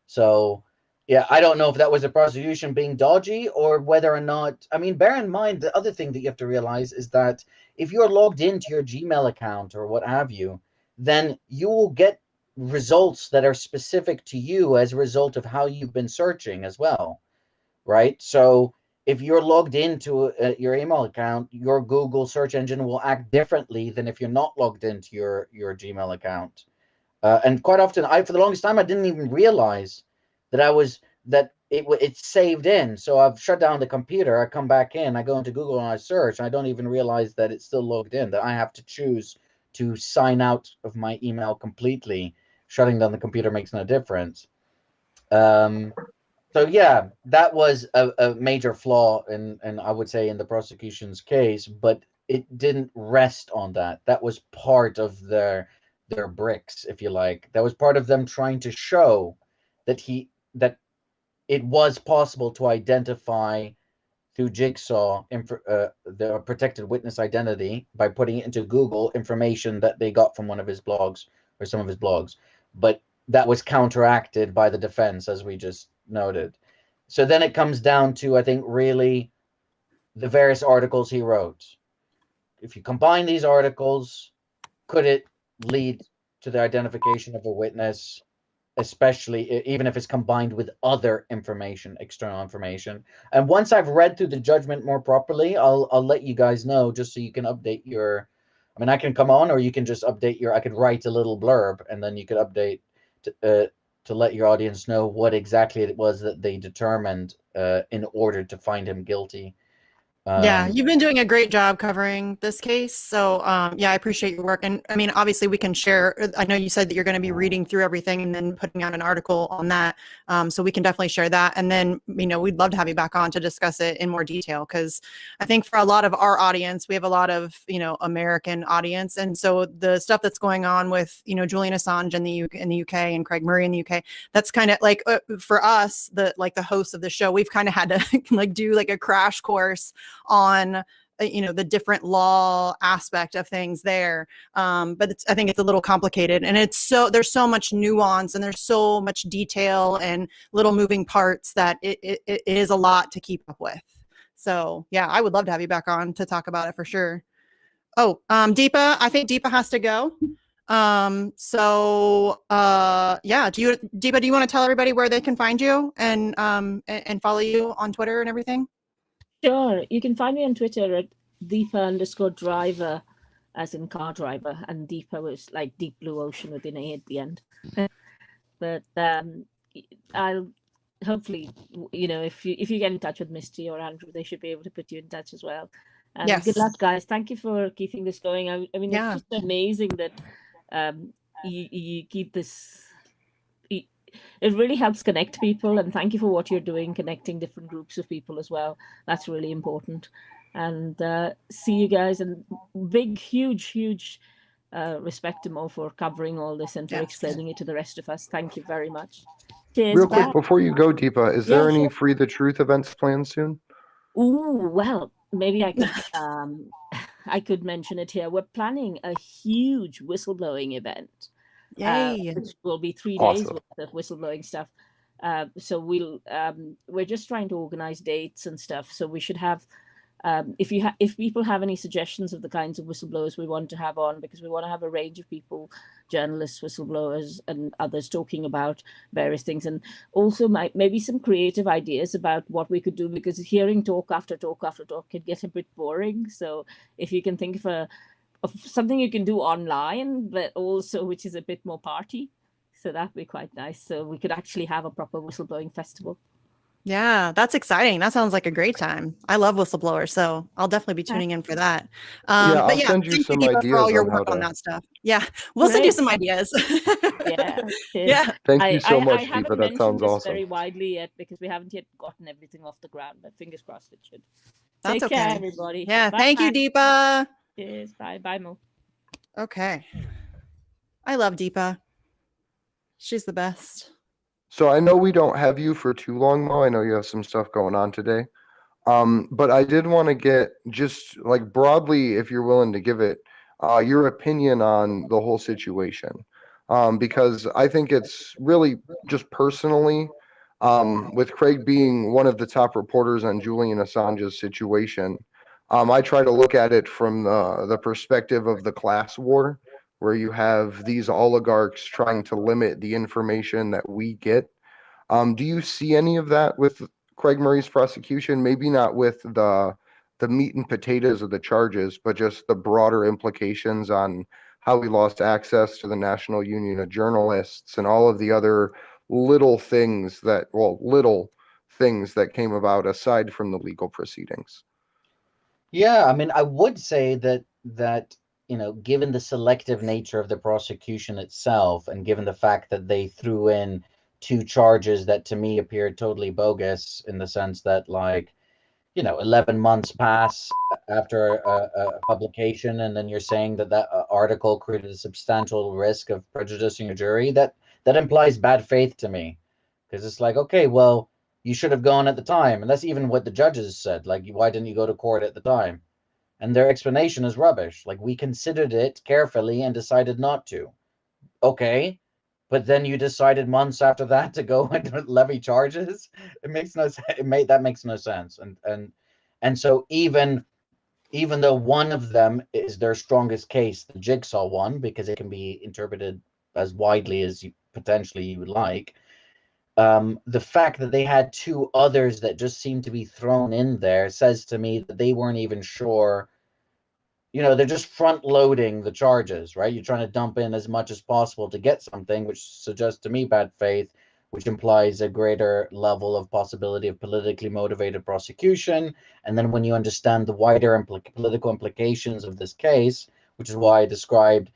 So yeah, I don't know if that was the prosecution being dodgy or whether or not, I mean, bear in mind, the other thing that you have to realize is that if you're logged into your Gmail account or what have you, then you will get results that are specific to you as a result of how you've been searching as well, right? So if you're logged into your email account, your Google search engine will act differently than if you're not logged into your Gmail account. And quite often, for the longest time, I didn't even realize that it's saved in. So I've shut down the computer. I come back in. I go into Google and I search. And I don't even realize that it's still logged in. That I have to choose to sign out of my email completely. Shutting down the computer makes no difference. So yeah, that was a major flaw and I would say in the prosecution's case, but it didn't rest on that. That was part of their bricks, if you like. That was part of them trying to show that it was possible to identify through Jigsaw the protected witness identity by putting it into Google information that they got from one of his blogs or some of his blogs. But that was counteracted by the defense, as we just noted. So then it comes down to, I think, really the various articles he wrote. If you combine these articles, could it lead to the identification of a witness, especially even if it's combined with other information, external information? And once I've read through the judgment more properly, I'll let you guys know, just so you can update your, I mean, I can come on, or you can just update I could write a little blurb and then you could update to let your audience know what exactly it was that they determined in order to find him guilty. Yeah, you've been doing a great job covering this case. So, yeah, I appreciate your work. And I mean, obviously, we can share. I know you said that you're going to be reading through everything and then putting out an article on that. So we can definitely share that. And then, we'd love to have you back on to discuss it in more detail, because I think for a lot of our audience, we have a lot of, American audience. And so the stuff that's going on with, Julian Assange in the UK and Craig Murray in the UK, that's kind of like for us, the hosts of the show, we've kind of had to do like a crash course on the different law aspect of things there, but I think it's a little complicated, and there's so much nuance and there's so much detail and little moving parts that it is a lot to keep up with. So yeah, I would love to have you back on to talk about it for sure. Deepa, I think Deepa has to go. Yeah, Deepa, do you want to tell everybody where they can find you and follow you on Twitter and everything? Sure. You can find me on Twitter at Deepa_driver, as in car driver, and Deepa was like deep blue ocean with an A at the end. But I'll hopefully, if you get in touch with Misty or Andrew, they should be able to put you in touch as well. And Yes. Good luck, guys. Thank you for keeping this going. I mean, Yeah. It's just amazing that you keep this. It really helps connect people, and thank you for what you're doing, connecting different groups of people as well. That's really important. And see you guys, and big, huge respect to Mo for covering all this and for explaining it to the rest of us. Thank you very much. Cheers. Real quick, before you go, Deepa, is there any Free the Truth events planned soon? Ooh, well, maybe I could I could mention it here. We're planning a huge whistleblowing event. Yay. Which will be 3 Awesome. days worth of whistleblowing stuff. So we're just trying to organize dates and stuff. So we should have, if people have any suggestions of the kinds of whistleblowers we want to have on, because we want to have a range of people journalists, whistleblowers, and others talking about various things, and also maybe some creative ideas about what we could do, because hearing talk after talk after talk can get a bit boring. So if you can think of something you can do online, but also which is a bit more party, so that'd be quite nice. So we could actually have a proper whistleblowing festival. Yeah, that's exciting. That sounds like a great time. I love whistleblowers, so I'll definitely be tuning in for that. Yeah, But I'll yeah, send you thank you, some Deepa, for all ideas your on how work on to. that stuff. Yeah, we'll send you some ideas. Yeah. Yeah. Thank you so I much, haven't Deepa. That mentioned sounds this awesome. very widely yet because we haven't yet gotten everything off the ground, but fingers crossed it should. That's Take care, okay. everybody. Yeah, Bye. thank you, Deepa. Cheers. Bye. Bye, Mo. Okay. I love Deepa. She's the best. So I know we don't have you for too long, Mo. I know you have some stuff going on today. But I did want to get just like broadly, if you're willing to give it, your opinion on the whole situation. Because I think it's really just personally, with Craig being one of the top reporters on Julian Assange's situation, I try to look at it from the perspective of the class war, where you have these oligarchs trying to limit the information that we get. Do you see any of that with Craig Murray's prosecution? Maybe not with the meat and potatoes of the charges, but just the broader implications on how he lost access to the National Union of Journalists and all of the other little things that came about aside from the legal proceedings. Yeah, I mean, I would say that given the selective nature of the prosecution itself, and given the fact that they threw in two charges that to me appeared totally bogus, in the sense that, like, 11 months pass after a publication, and then you're saying that article created a substantial risk of prejudicing a jury, that implies bad faith to me, because it's like, okay, well, you should have gone at the time, and that's even what the judges said, like, why didn't you go to court at the time? And their explanation is rubbish. Like, we considered it carefully and decided not to. Okay, but then you decided months after that to go and levy charges. It makes no sense. That makes no sense. And so even though one of them is their strongest case, the Jigsaw one, because it can be interpreted as widely as you potentially would like, the fact that they had two others that just seemed to be thrown in there says to me that they weren't even sure. They're just front loading the charges, right? You're trying to dump in as much as possible to get something, which suggests to me bad faith, which implies a greater level of possibility of politically motivated prosecution. And then when you understand the wider political implications of this case, which is why I described,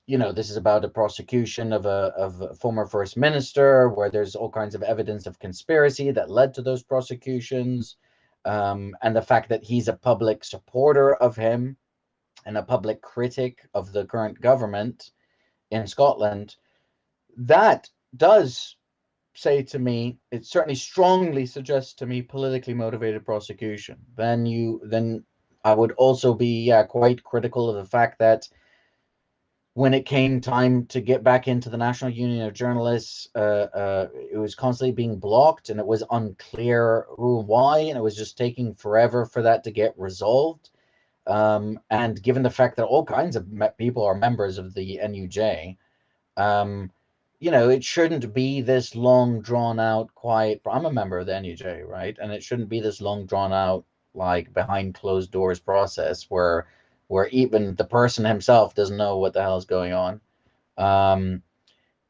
this is about a prosecution of a former first minister, where there's all kinds of evidence of conspiracy that led to those prosecutions, and the fact that he's a public supporter of him and a public critic of the current government in Scotland, that does say to me, it certainly strongly suggests to me politically motivated prosecution. Then I would also be quite critical of the fact that when it came time to get back into the National Union of Journalists, it was constantly being blocked, and it was unclear who and why, and it was just taking forever for that to get resolved. And given the fact that all kinds of people are members of the NUJ, it shouldn't be this long drawn out, quiet. I'm a member of the NUJ, right? And it shouldn't be this long drawn out, like, behind closed doors process where even the person himself doesn't know what the hell is going on.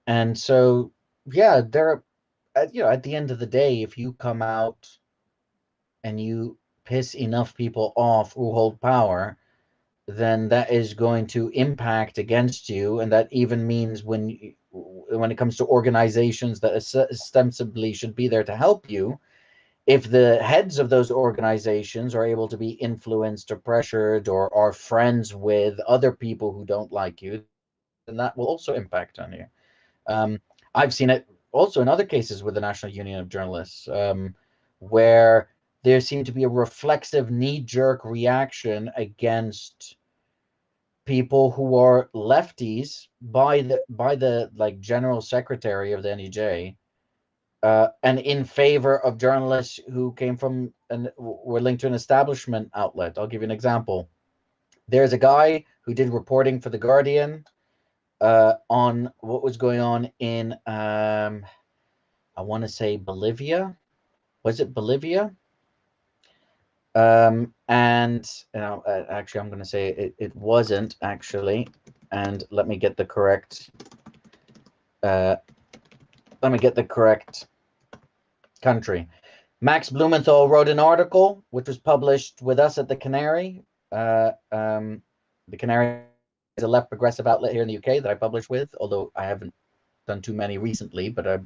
And so, yeah, at the end of the day, if you come out and you piss enough people off who hold power, then that is going to impact against you. And that even means when it comes to organizations that ostensibly should be there to help you, if the heads of those organizations are able to be influenced or pressured or are friends with other people who don't like you, then that will also impact on you. I've seen it also in other cases with the National Union of Journalists, where there seemed to be a reflexive knee-jerk reaction against people who are lefties by the like general secretary of the NEJ, and in favor of journalists who came from and were linked to an establishment outlet. I'll give you an example. There's a guy who did reporting for The Guardian, on what was going on in, I want to say Bolivia. Was it Bolivia? And actually, I'm going to say it wasn't actually. And let me get the correct. Let me get the correct country. Max Blumenthal wrote an article which was published with us at the Canary. The Canary is a left progressive outlet here in the UK that I publish with, although I haven't done too many recently, but I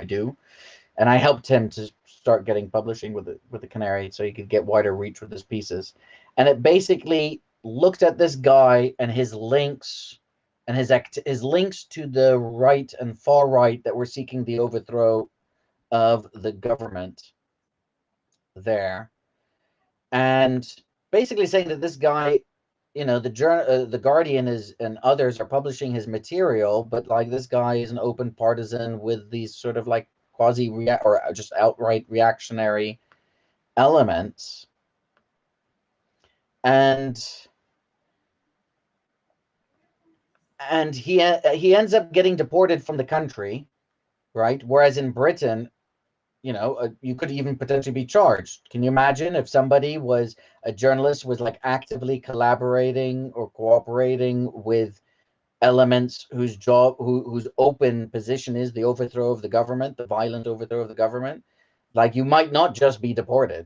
do. And I helped him to start getting publishing with the Canary so he could get wider reach with his pieces. And it basically looked at this guy and his links and his links to the right and far right that were seeking the overthrow of the government there, and basically saying that this guy, the Guardian is and others are publishing his material, but like this guy is an open partisan with these sort of like quasi or just outright reactionary elements, and he ends up getting deported from the country, right? Whereas in Britain, you could even potentially be charged. Can you imagine if somebody was a journalist was like actively collaborating or cooperating with elements whose open position is the overthrow of the government, the violent overthrow of the government? Like, you might not just be deported,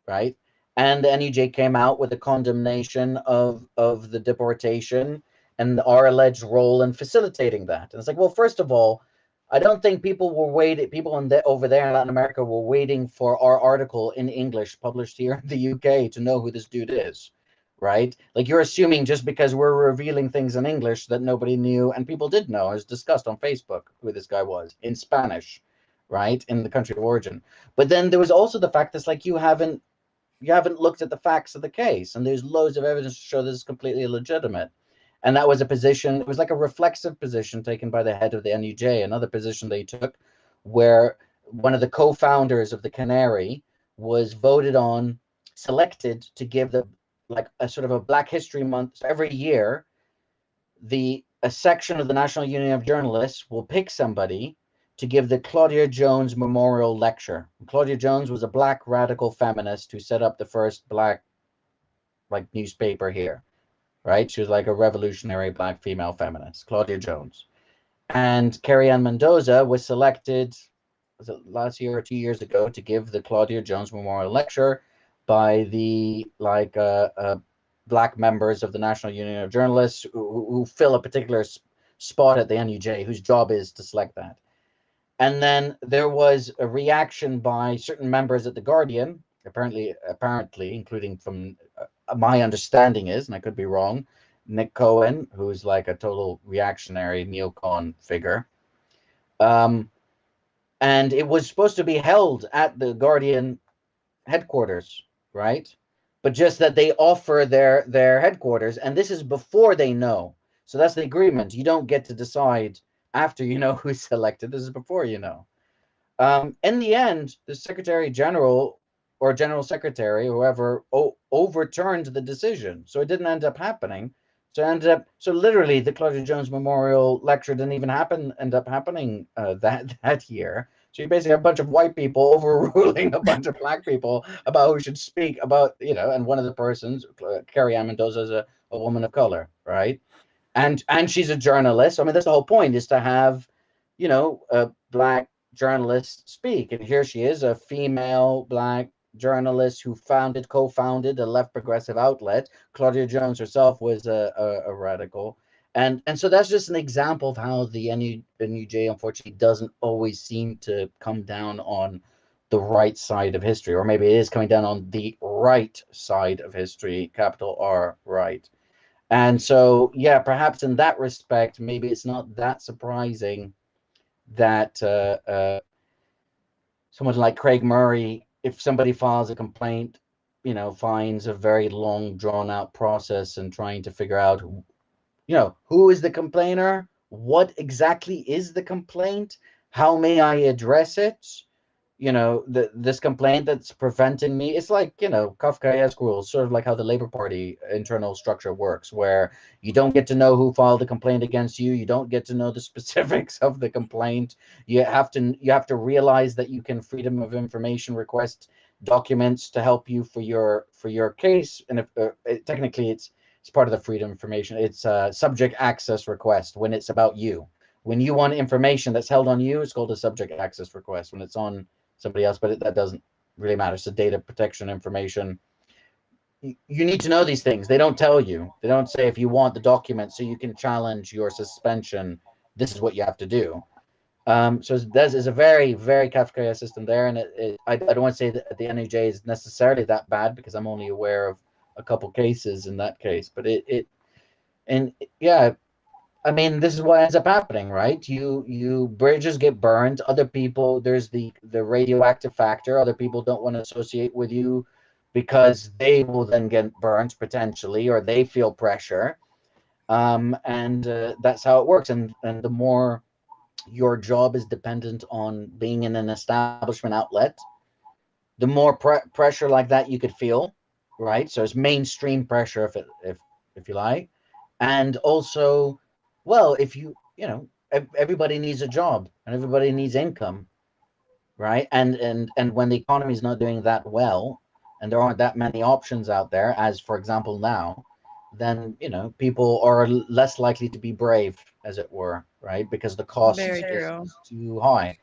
right? And the NUJ came out with a condemnation of the deportation and our alleged role in facilitating that. And it's like, well, first of all, I don't think people were waiting. People over there in Latin America were waiting for our article in English published here in the UK to know who this dude is, right? Like, you're assuming just because we're revealing things in English that nobody knew, and people did know. It was discussed on Facebook who this guy was in Spanish, right, in the country of origin. But then there was also the fact that's like you haven't looked at the facts of the case, and there's loads of evidence to show this is completely illegitimate. And that was a position, it was like a reflexive position taken by the head of the NUJ, another position they took, where one of the co-founders of the Canary was selected to give like a sort of a Black History Month. So every year, a section of the National Union of Journalists will pick somebody to give the Claudia Jones Memorial Lecture. Claudia Jones was a Black radical feminist who set up the first Black newspaper here. Right? She was like a revolutionary Black female feminist, Claudia Jones. And Carrie Ann Mendoza was selected, was it last year or 2 years ago, to give the Claudia Jones Memorial Lecture by the Black members of the National Union of Journalists who fill a particular spot at the NUJ, whose job is to select that. And then there was a reaction by certain members at the Guardian, apparently, including from my understanding is, and I could be wrong, Nick Cohen, who's like a total reactionary neocon figure. And it was supposed to be held at the Guardian headquarters, right? But just that they offer their headquarters, and this is before they know. So that's the agreement. You don't get to decide after you know who's selected. This is before you know. In the end, the Secretary General or General Secretary, whoever, overturned the decision. So it didn't end up happening. So literally the Claudia Jones Memorial Lecture didn't even end up happening that year. So you basically have a bunch of white people overruling a bunch of Black people about who should speak about, and one of the persons, Carrie Ann Mendoza, is a woman of color, right? And she's a journalist. I mean, that's the whole point, is to have, a Black journalist speak. And here she is, a female Black journalist who co-founded a left progressive outlet. Claudia Jones herself was a radical. And so that's just an example of how the NUJ, unfortunately, doesn't always seem to come down on the right side of history, or maybe it is coming down on the right side of history, capital R, right. And so, yeah, perhaps in that respect, maybe it's not that surprising that someone like Craig Murray, if somebody files a complaint, finds a very long, drawn-out process and trying to figure out, who is the complainer? What exactly is the complaint? How may I address it? this complaint that's preventing me. It's like, Kafkaesque rules, sort of like how the Labour Party internal structure works, where you don't get to know who filed a complaint against you. You don't get to know the specifics of the complaint. You have to realize that you can freedom of information request documents to help you for your case. And if technically it's part of the freedom of information. It's a subject access request when it's about you. When you want information that's held on you, it's called a subject access request. When it's on somebody else, but that doesn't really matter. It's a data protection information. You need to know these things. They don't tell you. They don't say if you want the document so you can challenge your suspension, this is what you have to do. So there's a very, very Kafkaesque system there, and I don't want to say that the NEJ is necessarily that bad because I'm only aware of a couple cases in that case, but yeah, I mean, this is what ends up happening, right? Bridges get burned. Other people, there's the radioactive factor. Other people don't want to associate with you because they will then get burned potentially, or they feel pressure. And that's how it works. And the more your job is dependent on being in an establishment outlet, the more pressure like that you could feel, right? So it's mainstream pressure, if you like, and also, well, if everybody needs a job and everybody needs income, right? And when the economy is not doing that well, and there aren't that many options out there, as for example now, then people are less likely to be brave, as it were, right? Because the cost is too high.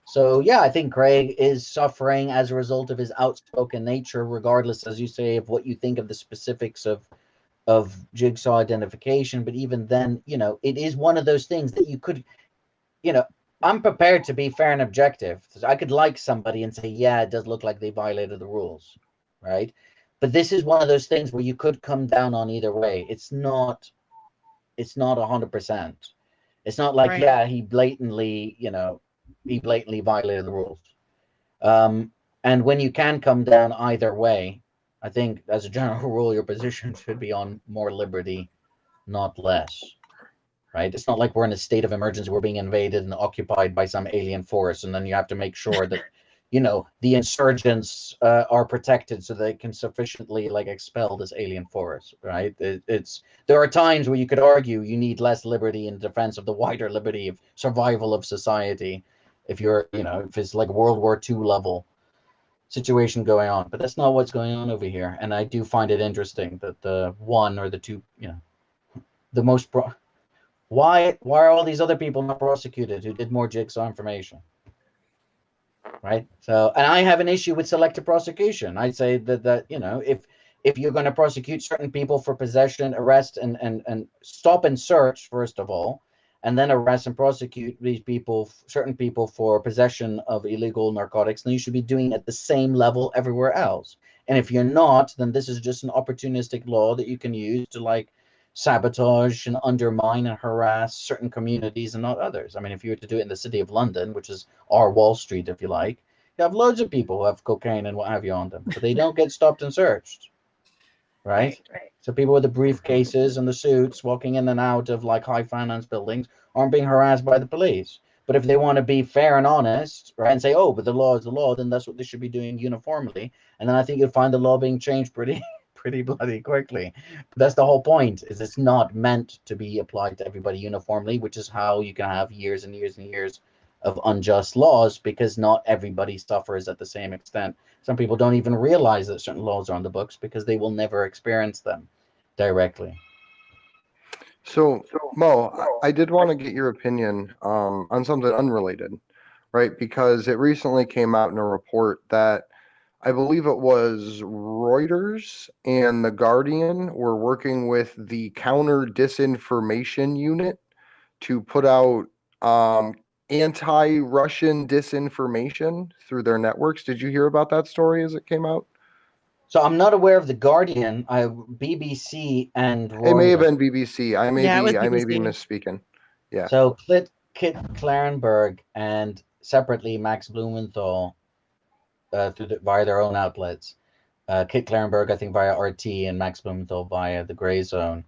So yeah, I think Craig is suffering as a result of his outspoken nature, regardless, as you say, of what you think of the specifics of Jigsaw Identification. But even then, it is one of those things that you could, I'm prepared to be fair and objective. I could like somebody and say, yeah, it does look like they violated the rules, right? But this is one of those things where you could come down on either way. It's not 100%. It's not like, Right. yeah, he blatantly violated the rules. And when you can come down either way, I think as a general rule, your position should be on more liberty, not less. Right? It's not like we're in a state of emergency, we're being invaded and occupied by some alien force, and then you have to make sure that the insurgents are protected so they can sufficiently expel this alien force, right? There are times where you could argue you need less liberty in defense of the wider liberty of survival of society, if if it's like World War II level situation going on. But that's not what's going on over here, and I do find it interesting that the one or the two, the most why are all these other people not prosecuted who did more Jigsaw information? Right. So, and I have an issue with selective prosecution. I'd say that if you're going to prosecute certain people for possession, arrest, and stop and search first of all, and then arrest and prosecute these people, certain people, for possession of illegal narcotics, then you should be doing it at the same level everywhere else. And if you're not, then this is just an opportunistic law that you can use to sabotage and undermine and harass certain communities and not others. I mean, if you were to do it in the city of London, which is our Wall Street, if you like, you have loads of people who have cocaine and what have you on them, but they don't get stopped and searched, right? So people with the briefcases and the suits walking in and out of high finance buildings aren't being harassed by the police. But if they want to be fair and honest, right, and say, oh, but the law is the law, then that's what they should be doing uniformly. And then I think you'll find the law being changed pretty bloody quickly. But that's the whole point, is it's not meant to be applied to everybody uniformly, which is how you can have years and years and years of unjust laws, because not everybody suffers at the same extent. Some people don't even realize that certain laws are on the books because they will never experience them directly. So, Mo, I did want to get your opinion on something unrelated, right? Because it recently came out in a report that I believe it was Reuters and The Guardian were working with the Counter Disinformation Unit to put out anti-Russian disinformation through their networks. Did you hear about that story as it came out? So I'm not aware of The Guardian. BBC and Reuters. It may have been BBC. I may be BBC. misspeaking. Yeah. So Kit Clarenberg and separately Max Blumenthal via their own outlets. Kit Clarenberg, I think, via RT, and Max Blumenthal via the Grey Zone.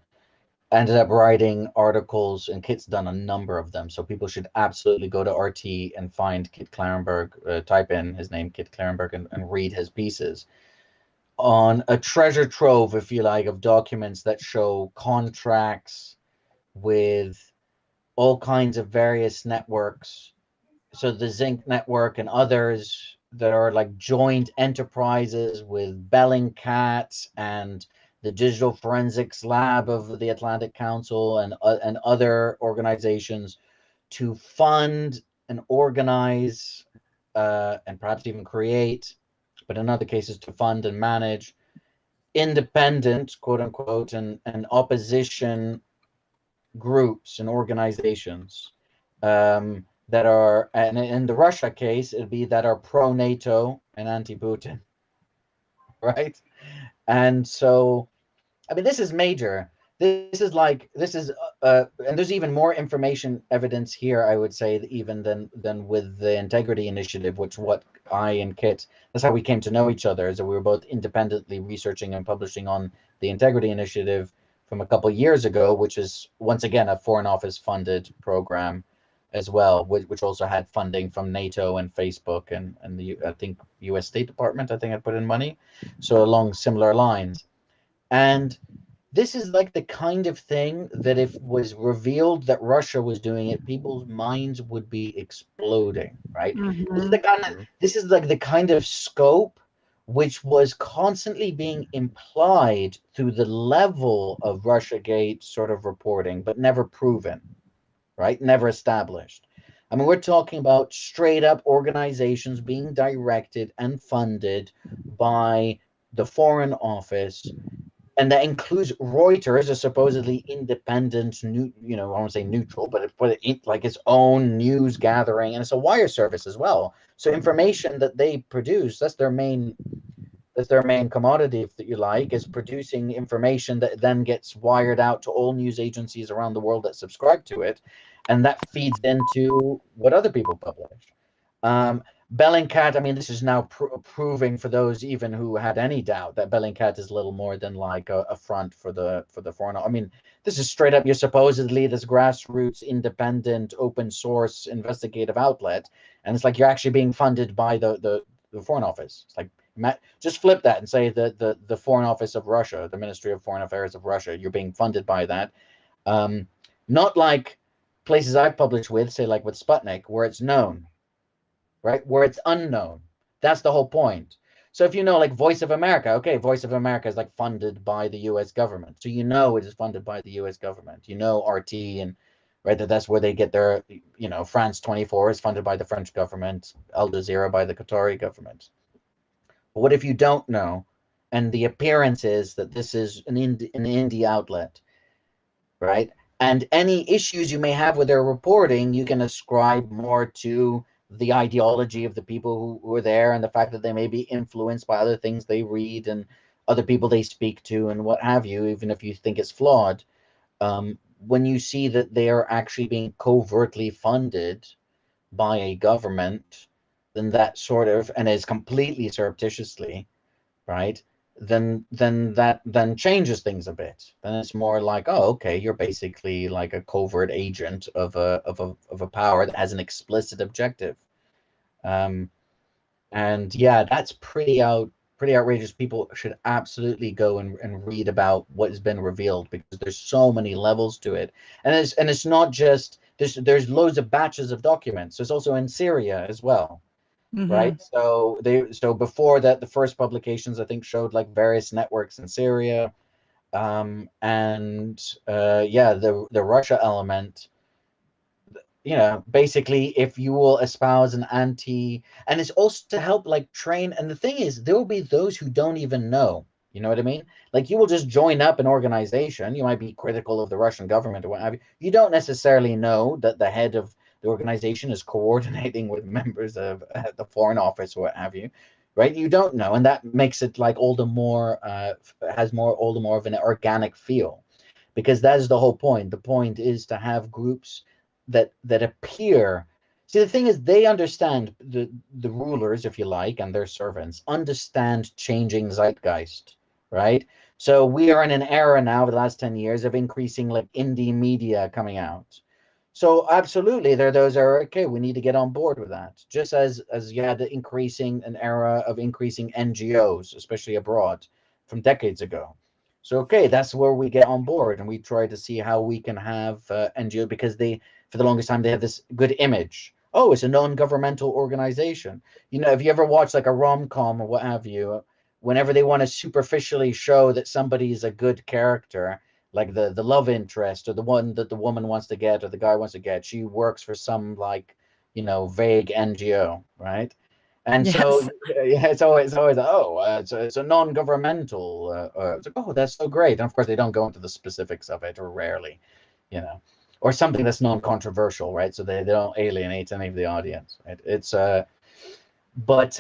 ended up writing articles, and Kit's done a number of them. So people should absolutely go to RT and find Kit Clarenberg, type in his name, Kit Clarenberg, and read his pieces on a treasure trove, if you like, of documents that show contracts with all kinds of various networks. So the Zinc network and others that are like joint enterprises with Bellingcat and the Digital Forensics Lab of the Atlantic Council and other organizations to fund and organize and perhaps even create, but in other cases to fund and manage independent, quote unquote, and opposition groups and organizations that are, and in the Russia case, it'd be that are pro-NATO and anti-Putin, right? And so, I mean, this is major. This is, and there's even more information evidence here, I would say, even than with the Integrity Initiative, which what I and Kit, that's how we came to know each other, is that we were both independently researching and publishing on the Integrity Initiative from a couple of years ago, which is once again a Foreign Office funded program as well, which also had funding from NATO and Facebook and the I think U.S. State Department, I think, had put in money, so along similar lines. And this is like the kind of thing that if was revealed that Russia was doing it, people's minds would be exploding, right? This is like the kind of scope which was constantly being implied through the level of Russiagate sort of reporting, but never proven, right? Never established. I mean, we're talking about straight up organizations being directed and funded by the Foreign Office, and that includes Reuters, a supposedly independent, I won't say neutral, but like its own news gathering, and it's a wire service as well. So information that they produce, that's their main commodity, if you like, is producing information that then gets wired out to all news agencies around the world that subscribe to it, and that feeds into what other people publish. Bellingcat, I mean, this is now proving for those even who had any doubt that Bellingcat is little more than like a front for the foreign. I mean, this is straight up, you're supposedly this grassroots, independent, open source investigative outlet, and it's like you're actually being funded by the Foreign Office. It's like, just flip that and say that the Foreign Office of Russia, the Ministry of Foreign Affairs of Russia, you're being funded by that. Not like places I've published with, say like with Sputnik, where it's known, right? Where it's unknown. That's the whole point. So if you know, like Voice of America, okay, Voice of America is like funded by the U.S. government. So you know it is funded by the U.S. government. You know RT and right, that's where they get their, France 24 is funded by the French government, Al Jazeera by the Qatari government. But what if you don't know, and the appearance is that this is an indie outlet, right? And any issues you may have with their reporting, you can ascribe more to the ideology of the people who are there and the fact that they may be influenced by other things they read and other people they speak to and what have you, even if you think it's flawed. When you see that they are actually being covertly funded by a government, then that sort of, and is completely surreptitiously, right? Then changes things a bit. Then it's more like, oh, okay, you're basically like a covert agent of a power that has an explicit objective. And yeah, that's pretty outrageous. People should absolutely go and read about what has been revealed, because there's so many levels to it. And it's not just there's loads of batches of documents. There's also in Syria as well. Right. So before that, the first publications I think showed like various networks in Syria. The Russia element, basically if you will espouse an anti, and it's also to help like train. And the thing is, there will be those who don't even know, you know what I mean? Like you will just join up an organization. You might be critical of the Russian government or what have you. You don't necessarily know that the head of the organization is coordinating with members of the Foreign Office or what have you, right? You don't know, and that makes it like all the more of an organic feel, because that is the whole point. The point is to have groups that appear. See, the thing is, they understand, the rulers, if you like, and their servants understand changing zeitgeist, right? So we are in an era now, over the last 10 years, of increasing like indie media coming out. So absolutely, there are those are okay. We need to get on board with that. Just as you had the increasing an era of increasing NGOs, especially abroad, from decades ago. So okay, that's where we get on board, and we try to see how we can have NGO, because they, for the longest time, they have this good image. Oh, it's a non-governmental organization. You know, if you ever watch like a rom-com or what have you, whenever they want to superficially show that somebody is a good character, like the love interest or the one that the woman wants to get or the guy wants to get, she works for some like, you know, vague NGO, right? And so Yes. yeah, it's always it's a non-governmental. It's like, oh, that's so great. And of course, they don't go into the specifics of it, or rarely, you know, or something that's non-controversial, right? So they don't alienate any of the audience, right? It's but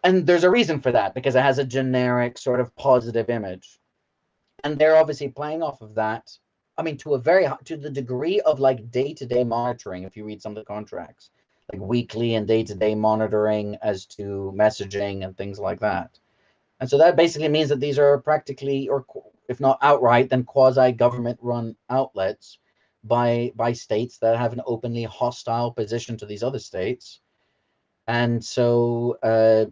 and there's a reason for that, because it has a generic sort of positive image, and they're obviously playing off of that. I mean, to the degree of like day-to-day monitoring. If you read some of the contracts, like weekly and day-to-day monitoring as to messaging and things like that. And so that basically means that these are practically, or if not outright, then quasi-government run outlets by states that have an openly hostile position to these other states. And so,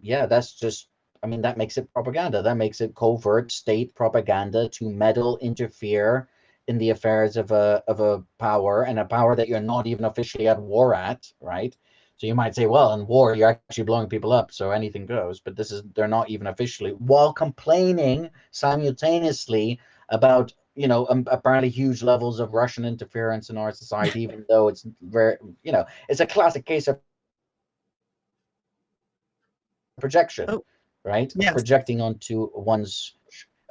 yeah, that's just, I mean, that makes it propaganda. That makes it covert state propaganda to meddle, interfere in the affairs of a power, and a power that you're not even officially at war at, right? So you might say, well, in war, you're actually blowing people up, so anything goes. But this is, they're not even officially, while complaining simultaneously about, you know, apparently huge levels of Russian interference in our society, even though it's very, you know, it's a classic case of projection, Oh, right? Of yes. projecting onto one's,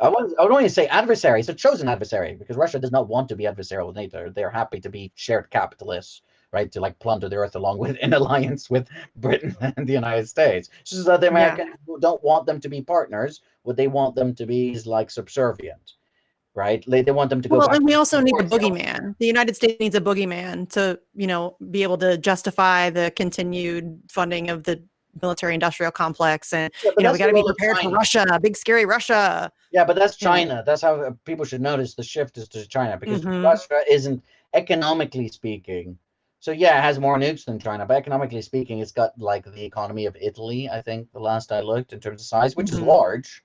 I don't want to say adversary, it's a chosen adversary, because Russia does not want to be adversarial with NATO. They're happy to be shared capitalists, right? To like plunder the earth along with, in alliance with Britain and the United States. It's just that the Yeah. Americans don't want them to be partners. What they want them to be is like subservient, right? They want them to go Well, back and we to also need a towards boogeyman. The United States needs a boogeyman to, you know, be able to justify the continued funding of the military industrial complex. And, yeah, but you know, we that's got the to be role of prepared for China. Russia, big, scary Russia. Yeah, but that's You know. China. That's how people should notice the shift is to China, because Mhm. Russia isn't, economically speaking. So yeah, it has more nukes than China, but economically speaking, it's got like the economy of Italy, I think, the last I looked, in terms of size, which is Mhm. large,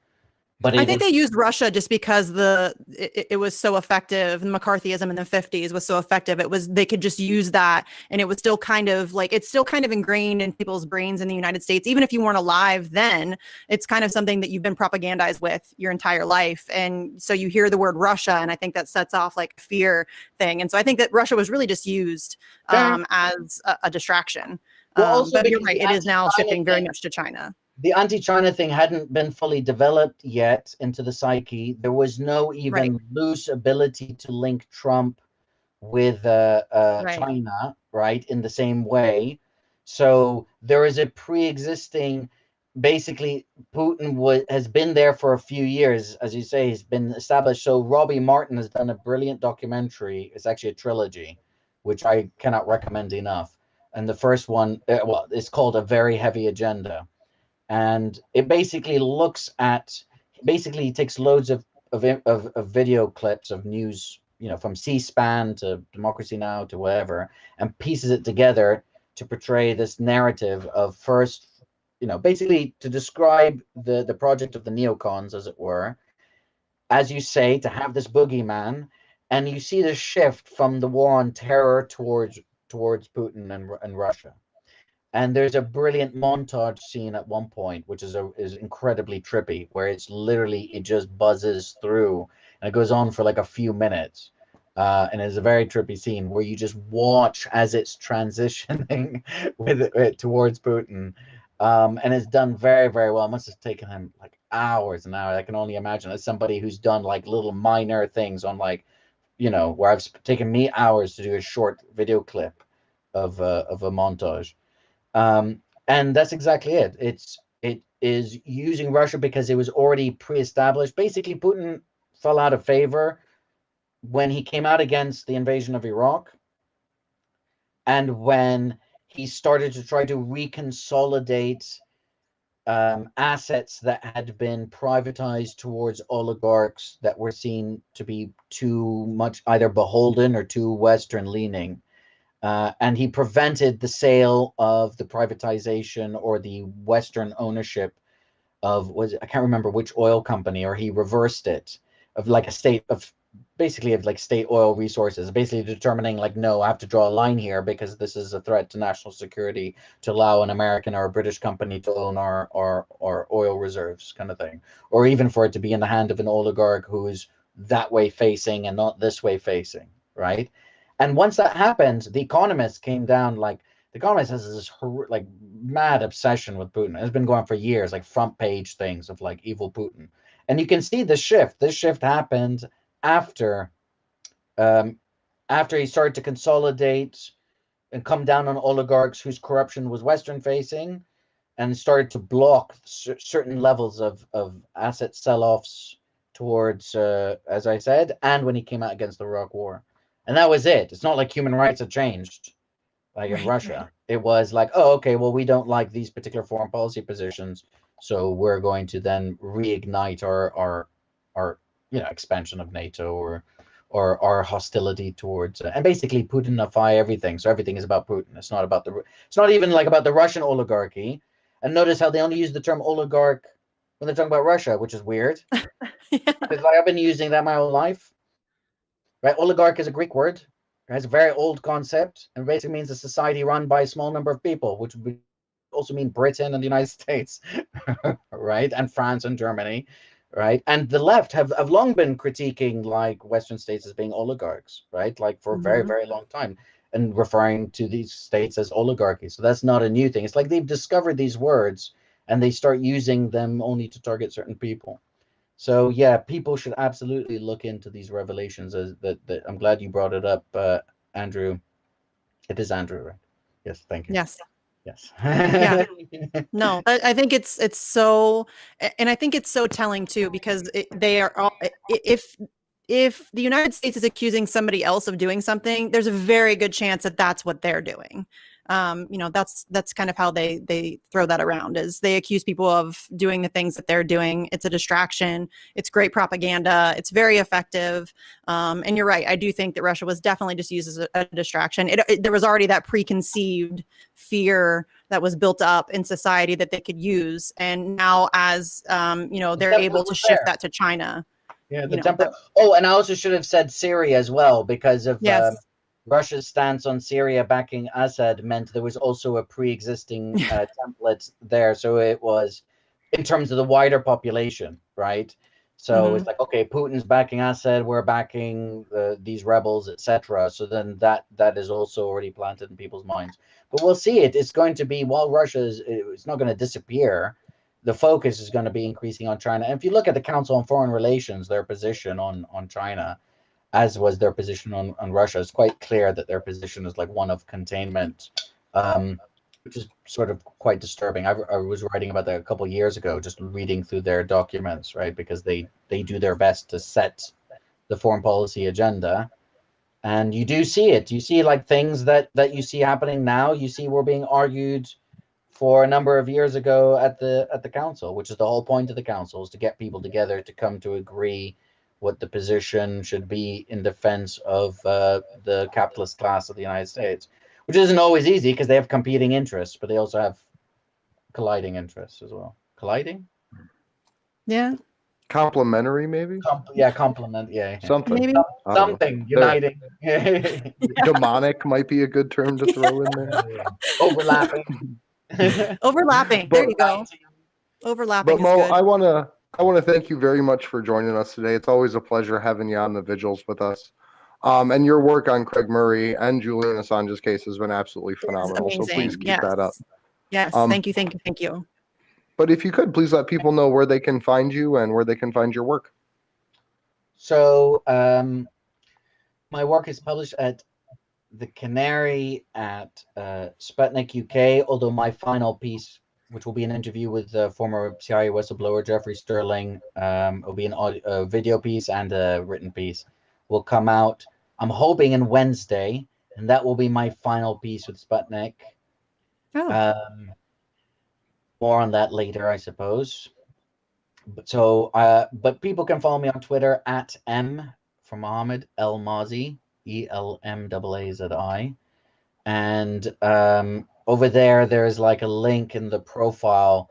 but I it think is. they used Russia just because it was so effective. McCarthyism in the 50s was so effective. It was, they could just use that, and it was still kind of like, it's still kind of ingrained in people's brains in the United States. Even if you weren't alive then, it's kind of something that you've been propagandized with your entire life. And so you hear the word Russia, and I think that sets off like a fear thing. And so I think that Russia was really just used as a distraction. Well, also But you're because right, the it is now anti-China shifting very thing, much to China. the anti-China thing hadn't been fully developed yet into the psyche. There was no Right, even loose ability to link Trump with right. China, right, in the same way. So there is a pre-existing, basically, Putin has been there for a few years, as you say, he's been established. So Robbie Martin has done a brilliant documentary. It's actually a trilogy, which I cannot recommend enough. And the first one, well, it's called A Very Heavy Agenda. And it basically looks at, basically takes loads of video clips of news, you know, from C-SPAN to Democracy Now to whatever, and pieces it together to portray this narrative of, first, you know, basically to describe the project of the neocons, as it were, as you say, to have this boogeyman, and you see the shift from the war on terror towards Putin and Russia. And there's a brilliant montage scene at one point, which is incredibly trippy, where it's literally, it just buzzes through, and it goes on for like a few minutes. And it's a very trippy scene where you just watch as it's transitioning towards Putin. And it's done very, very well. It must have taken him like hours and hours. I can only imagine, as somebody who's done like little minor things on, like, you know, where I've taken me hours to do a short video clip of a montage. And that's exactly it. It is using Russia because it was already pre-established. Basically, Putin fell out of favor when he came out against the invasion of Iraq, and when he started to try to reconsolidate assets that had been privatized towards oligarchs that were seen to be too much either beholden or too Western leaning. And he prevented the sale of the privatization or the Western ownership of, I can't remember which oil company, or he reversed it, of like a state of basically of like state oil resources, basically determining like, no, I have to draw a line here because this is a threat to national security to allow an American or a British company to own our oil reserves, kind of thing, or even for it to be in the hand of an oligarch who's that way facing and not this way facing, right? And once that happened, The Economist came down. Like, The Economist has this like mad obsession with Putin. It's been going on for years, like front page things of like evil Putin. And you can see the shift. This shift happened after he started to consolidate and come down on oligarchs whose corruption was Western facing, and started to block certain levels of asset sell-offs towards, as I said, and when he came out against the Iraq War. And that was it. It's not like human rights have changed, like in Russia. It was like, oh, okay, well, we don't like these particular foreign policy positions, so we're going to then reignite our expansion of NATO or our hostility towards, and basically Putinify everything. So everything is about Putin. It's not even like about the Russian oligarchy. And notice how they only use the term oligarch when they're talking about Russia, which is weird. Because like, I've been using that my whole life. Right, oligarch is a Greek word. It has a very old concept, and basically means a society run by a small number of people, which would also mean Britain and the United States, right, and France and Germany, right. And the left have long been critiquing like Western states as being oligarchs, right, like for a very, very long time, and referring to these states as oligarchies. So that's not a new thing. It's like they've discovered these words and they start using them only to target certain people. So yeah, people should absolutely look into these revelations. As that I'm glad you brought it up, Andrew. It is Andrew, right? Yes, thank you. Yes. Yes. Yeah. No, I think it's so, and I think it's so telling too, because they are all, if the United States is accusing somebody else of doing something, there's a very good chance that that's what they're doing. That's kind of how they throw that around, is they accuse people of doing the things that they're doing. It's a distraction. It's great propaganda. It's very effective. And you're right. I do think that Russia was definitely just used as a distraction. There was already that preconceived fear that was built up in society that they could use. And now as, they're able to shift that to China. Yeah, the temper. Oh, and I also should have said Syria as well, because of Russia's stance on Syria backing Assad meant there was also a pre-existing template there. So it was in terms of the wider population, right? So it's like, okay, Putin's backing Assad, we're backing these rebels, etc. So then that is also already planted in people's minds. But we'll see it. It's going to be, while it's not going to disappear, the focus is going to be increasing on China. And if you look at the Council on Foreign Relations, their position on China, as was their position on Russia, it's quite clear that their position is like one of containment, which is sort of quite disturbing. I was writing about that a couple of years ago, just reading through their documents, right? Because they do their best to set the foreign policy agenda. And you do see it. You see like things that you see happening now. You see were being argued for a number of years ago at the council, which is the whole point of the council, is to get people together to come to agree what the position should be in defense of the capitalist class of the United States, which isn't always easy because they have competing interests, but they also have colliding interests as well. Colliding? Yeah. Complementary, maybe? Complement. Yeah. Something. Maybe. Something uniting. Demonic might be a good term to throw in there. Overlapping. Overlapping. There you go. Overlapping. But Mo, is good. I want to thank you very much for joining us today. It's always a pleasure having you on the vigils with us. And your work on Craig Murray and Julian Assange's case has been absolutely phenomenal. So please keep that up. Yes. Thank you. But if you could, please let people know where they can find you and where they can find your work. So my work is published at The Canary at Sputnik UK, although my final piece, which will be an interview with former CIA whistleblower Jeffrey Sterling, will be a video piece and a written piece, will come out, I'm hoping, on Wednesday, and that will be my final piece with Sputnik. more on that later, I suppose. But people can follow me on Twitter at M for Mohammed El Mazi, ELMAAZI. And over there's like a link in the profile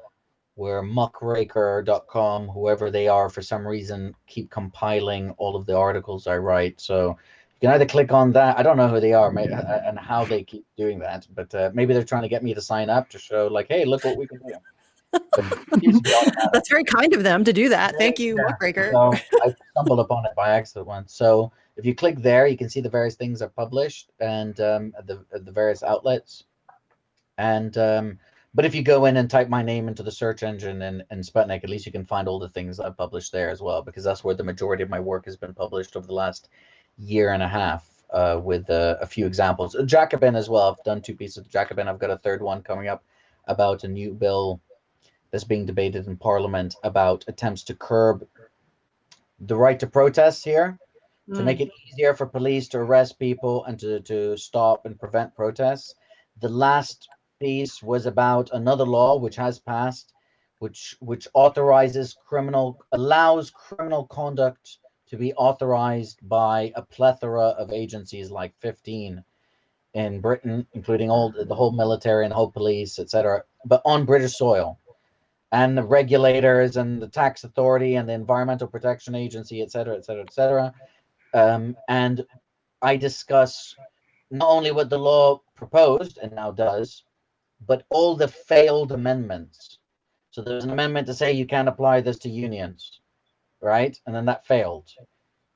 where muckraker.com, whoever they are, for some reason, keep compiling all of the articles I write. So you can either click on that. I don't know who they are and how they keep doing that, but maybe they're trying to get me to sign up to show, like, hey, look what we can do. But it seems to be automatic. That's very kind of them to do that. Thank you, Yeah. Muckraker. So I stumbled upon it by accident once. So if you click there, you can see the various things I've published and the various outlets. And but if you go in and type my name into the search engine in Sputnik, at least you can find all the things I've published there as well, because that's where the majority of my work has been published over the last year and a half, with a few examples. Jacobin as well. I've done 2 pieces of Jacobin. I've got a third one coming up about a new bill that's being debated in Parliament about attempts to curb the right to protest here, to make it easier for police to arrest people and to stop and prevent protests. The last piece was about another law which has passed, which allows criminal conduct to be authorized by a plethora of agencies, like 15 in Britain, including the whole military and the whole police, etc., but on British soil. And the regulators and the tax authority and the Environmental Protection Agency, et cetera, et cetera, et cetera. And I discuss not only what the law proposed and now does, but all the failed amendments. So there's an amendment to say you can't apply this to unions, right? And then that failed,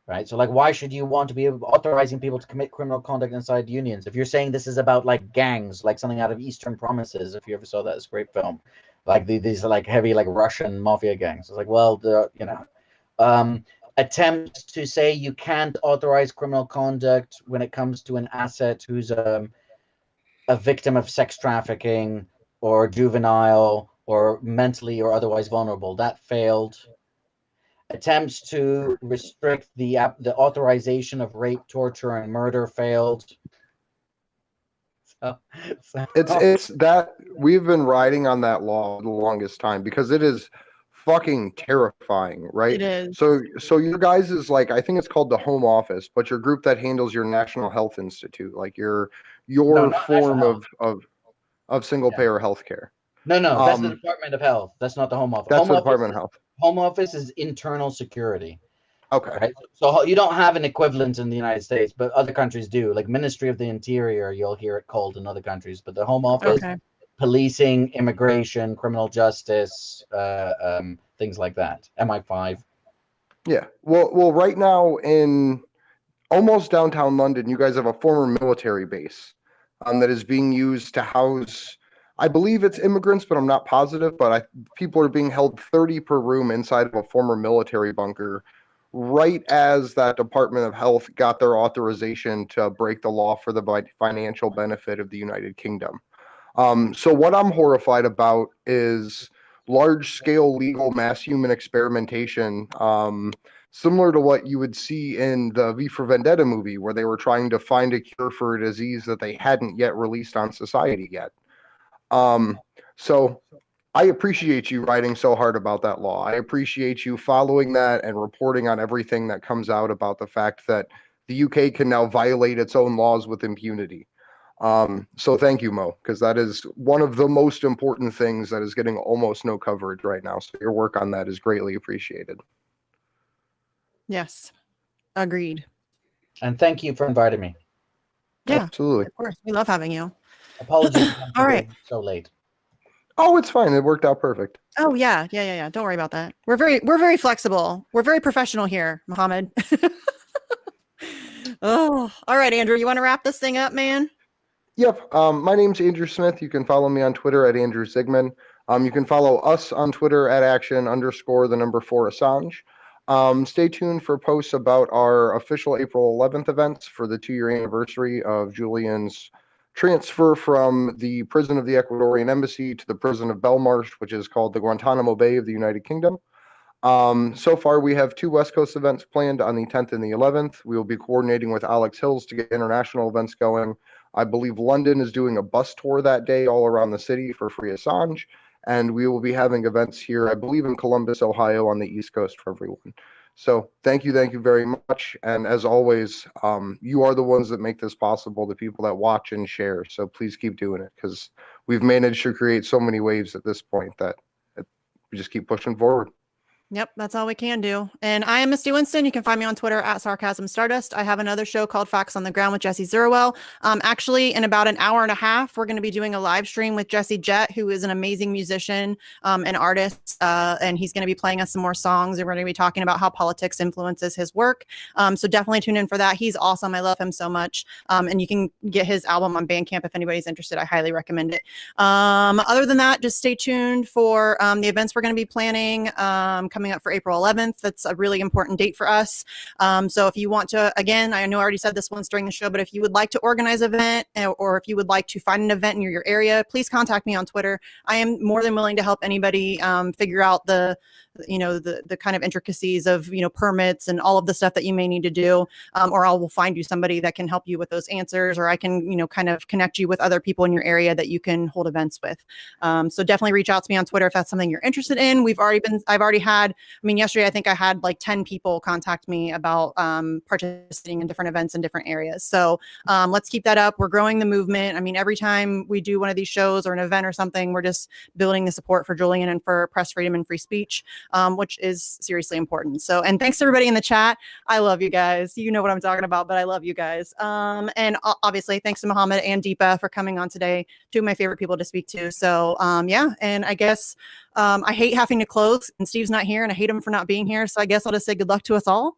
right? So, like, why should you want to be authorizing people to commit criminal conduct inside unions? If you're saying this is about, like, gangs, like something out of Eastern Promises, if you ever saw that, it's a great film. Like these are like heavy, like Russian mafia gangs. It's like, well, attempts to say you can't authorize criminal conduct when it comes to an asset who's a victim of sex trafficking or juvenile or mentally or otherwise vulnerable. That failed. Attempts to restrict the authorization of rape, torture, and murder failed. It's that we've been riding on that law the longest time because it is fucking terrifying, right? It is. So your guys is like, I think it's called the Home Office, but your group that handles your National Health Institute, like your form of single payer healthcare. No, that's the Department of Health. That's not the Home Office. That's the Department of Health. Home Office is internal security. Okay. Right? So you don't have an equivalent in the United States, but other countries do. Like Ministry of the Interior, you'll hear it called in other countries. But the Home Office, policing, immigration, criminal justice, things like that. MI5. Yeah. Well, right now in almost downtown London, you guys have a former military base that is being used to house, I believe it's immigrants, but I'm not positive. But people are being held 30 per room inside of a former military bunker, right as that Department of Health got their authorization to break the law for the financial benefit of the United Kingdom. So what I'm horrified about is large-scale legal mass human experimentation, similar to what you would see in the V for Vendetta movie, where they were trying to find a cure for a disease that they hadn't yet released on society yet. So I appreciate you writing so hard about that law. I appreciate you following that and reporting on everything that comes out about the fact that the UK can now violate its own laws with impunity. So thank you, Mo, because that is one of the most important things that is getting almost no coverage right now. So your work on that is greatly appreciated. Yes, agreed. And thank you for inviting me. Yeah, absolutely. Of course, we love having you. Apologies. All right. So late. Oh, it's fine. It worked out perfect. Oh yeah. Don't worry about that. We're very flexible. We're very professional here, Mohammed. Oh, all right, Andrew. You want to wrap this thing up, man? Yep. My name's Andrew Smith. You can follow me on Twitter at Andrew Zigman. You can follow us on Twitter at action_4 Assange. Stay tuned for posts about our official April 11th events for the 2-year anniversary of Julian's transfer from the prison of the Ecuadorian Embassy to the prison of Belmarsh, which is called the Guantanamo Bay of the United Kingdom. So far, we have 2 West Coast events planned on the 10th and the 11th. We will be coordinating with Alex Hills to get international events going. I believe London is doing a bus tour that day all around the city for Free Assange. And we will be having events here, I believe, in Columbus, Ohio, on the East Coast for everyone. So thank you very much. And as always, you are the ones that make this possible, the people that watch and share. So please keep doing it, because we've managed to create so many waves at this point that we just keep pushing forward. Yep, that's all we can do. And I am Misty Winston. You can find me on Twitter at Sarcasm Stardust. I have another show called Facts on the Ground with Jesse Zerwell. Actually, in about an hour and a half, we're going to be doing a live stream with Jesse Jett, who is an amazing musician and artist. And he's going to be playing us some more songs. And we're going to be talking about how politics influences his work. So definitely tune in for that. He's awesome. I love him so much. And you can get his album on Bandcamp if anybody's interested. I highly recommend it. Other than that, just stay tuned for the events we're going to be planning coming up for April 11th. That's a really important date for us. So if you want to, again, I know I already said this once during the show, but if you would like to organize an event, or if you would like to find an event near your area, please contact me on Twitter. I am more than willing to help anybody figure out the kind of intricacies of, permits and all of the stuff that you may need to do. Or I will find you somebody that can help you with those answers, or I can, kind of connect you with other people in your area that you can hold events with. So definitely reach out to me on Twitter if that's something you're interested in. I've already had, yesterday, I think I had like 10 people contact me about participating in different events in different areas. So let's keep that up. We're growing the movement. Every time we do one of these shows or an event or something, we're just building the support for Julian and for press freedom and free speech, which is seriously important. So, and thanks to everybody in the chat. I love you guys. You know what I'm talking about, but I love you guys. And obviously thanks to Muhammad and Deepa for coming on today. Two of my favorite people to speak to. So yeah, and I guess I hate having to close, and Steve's not here, and I hate him for not being here. So I guess I'll just say good luck to us all.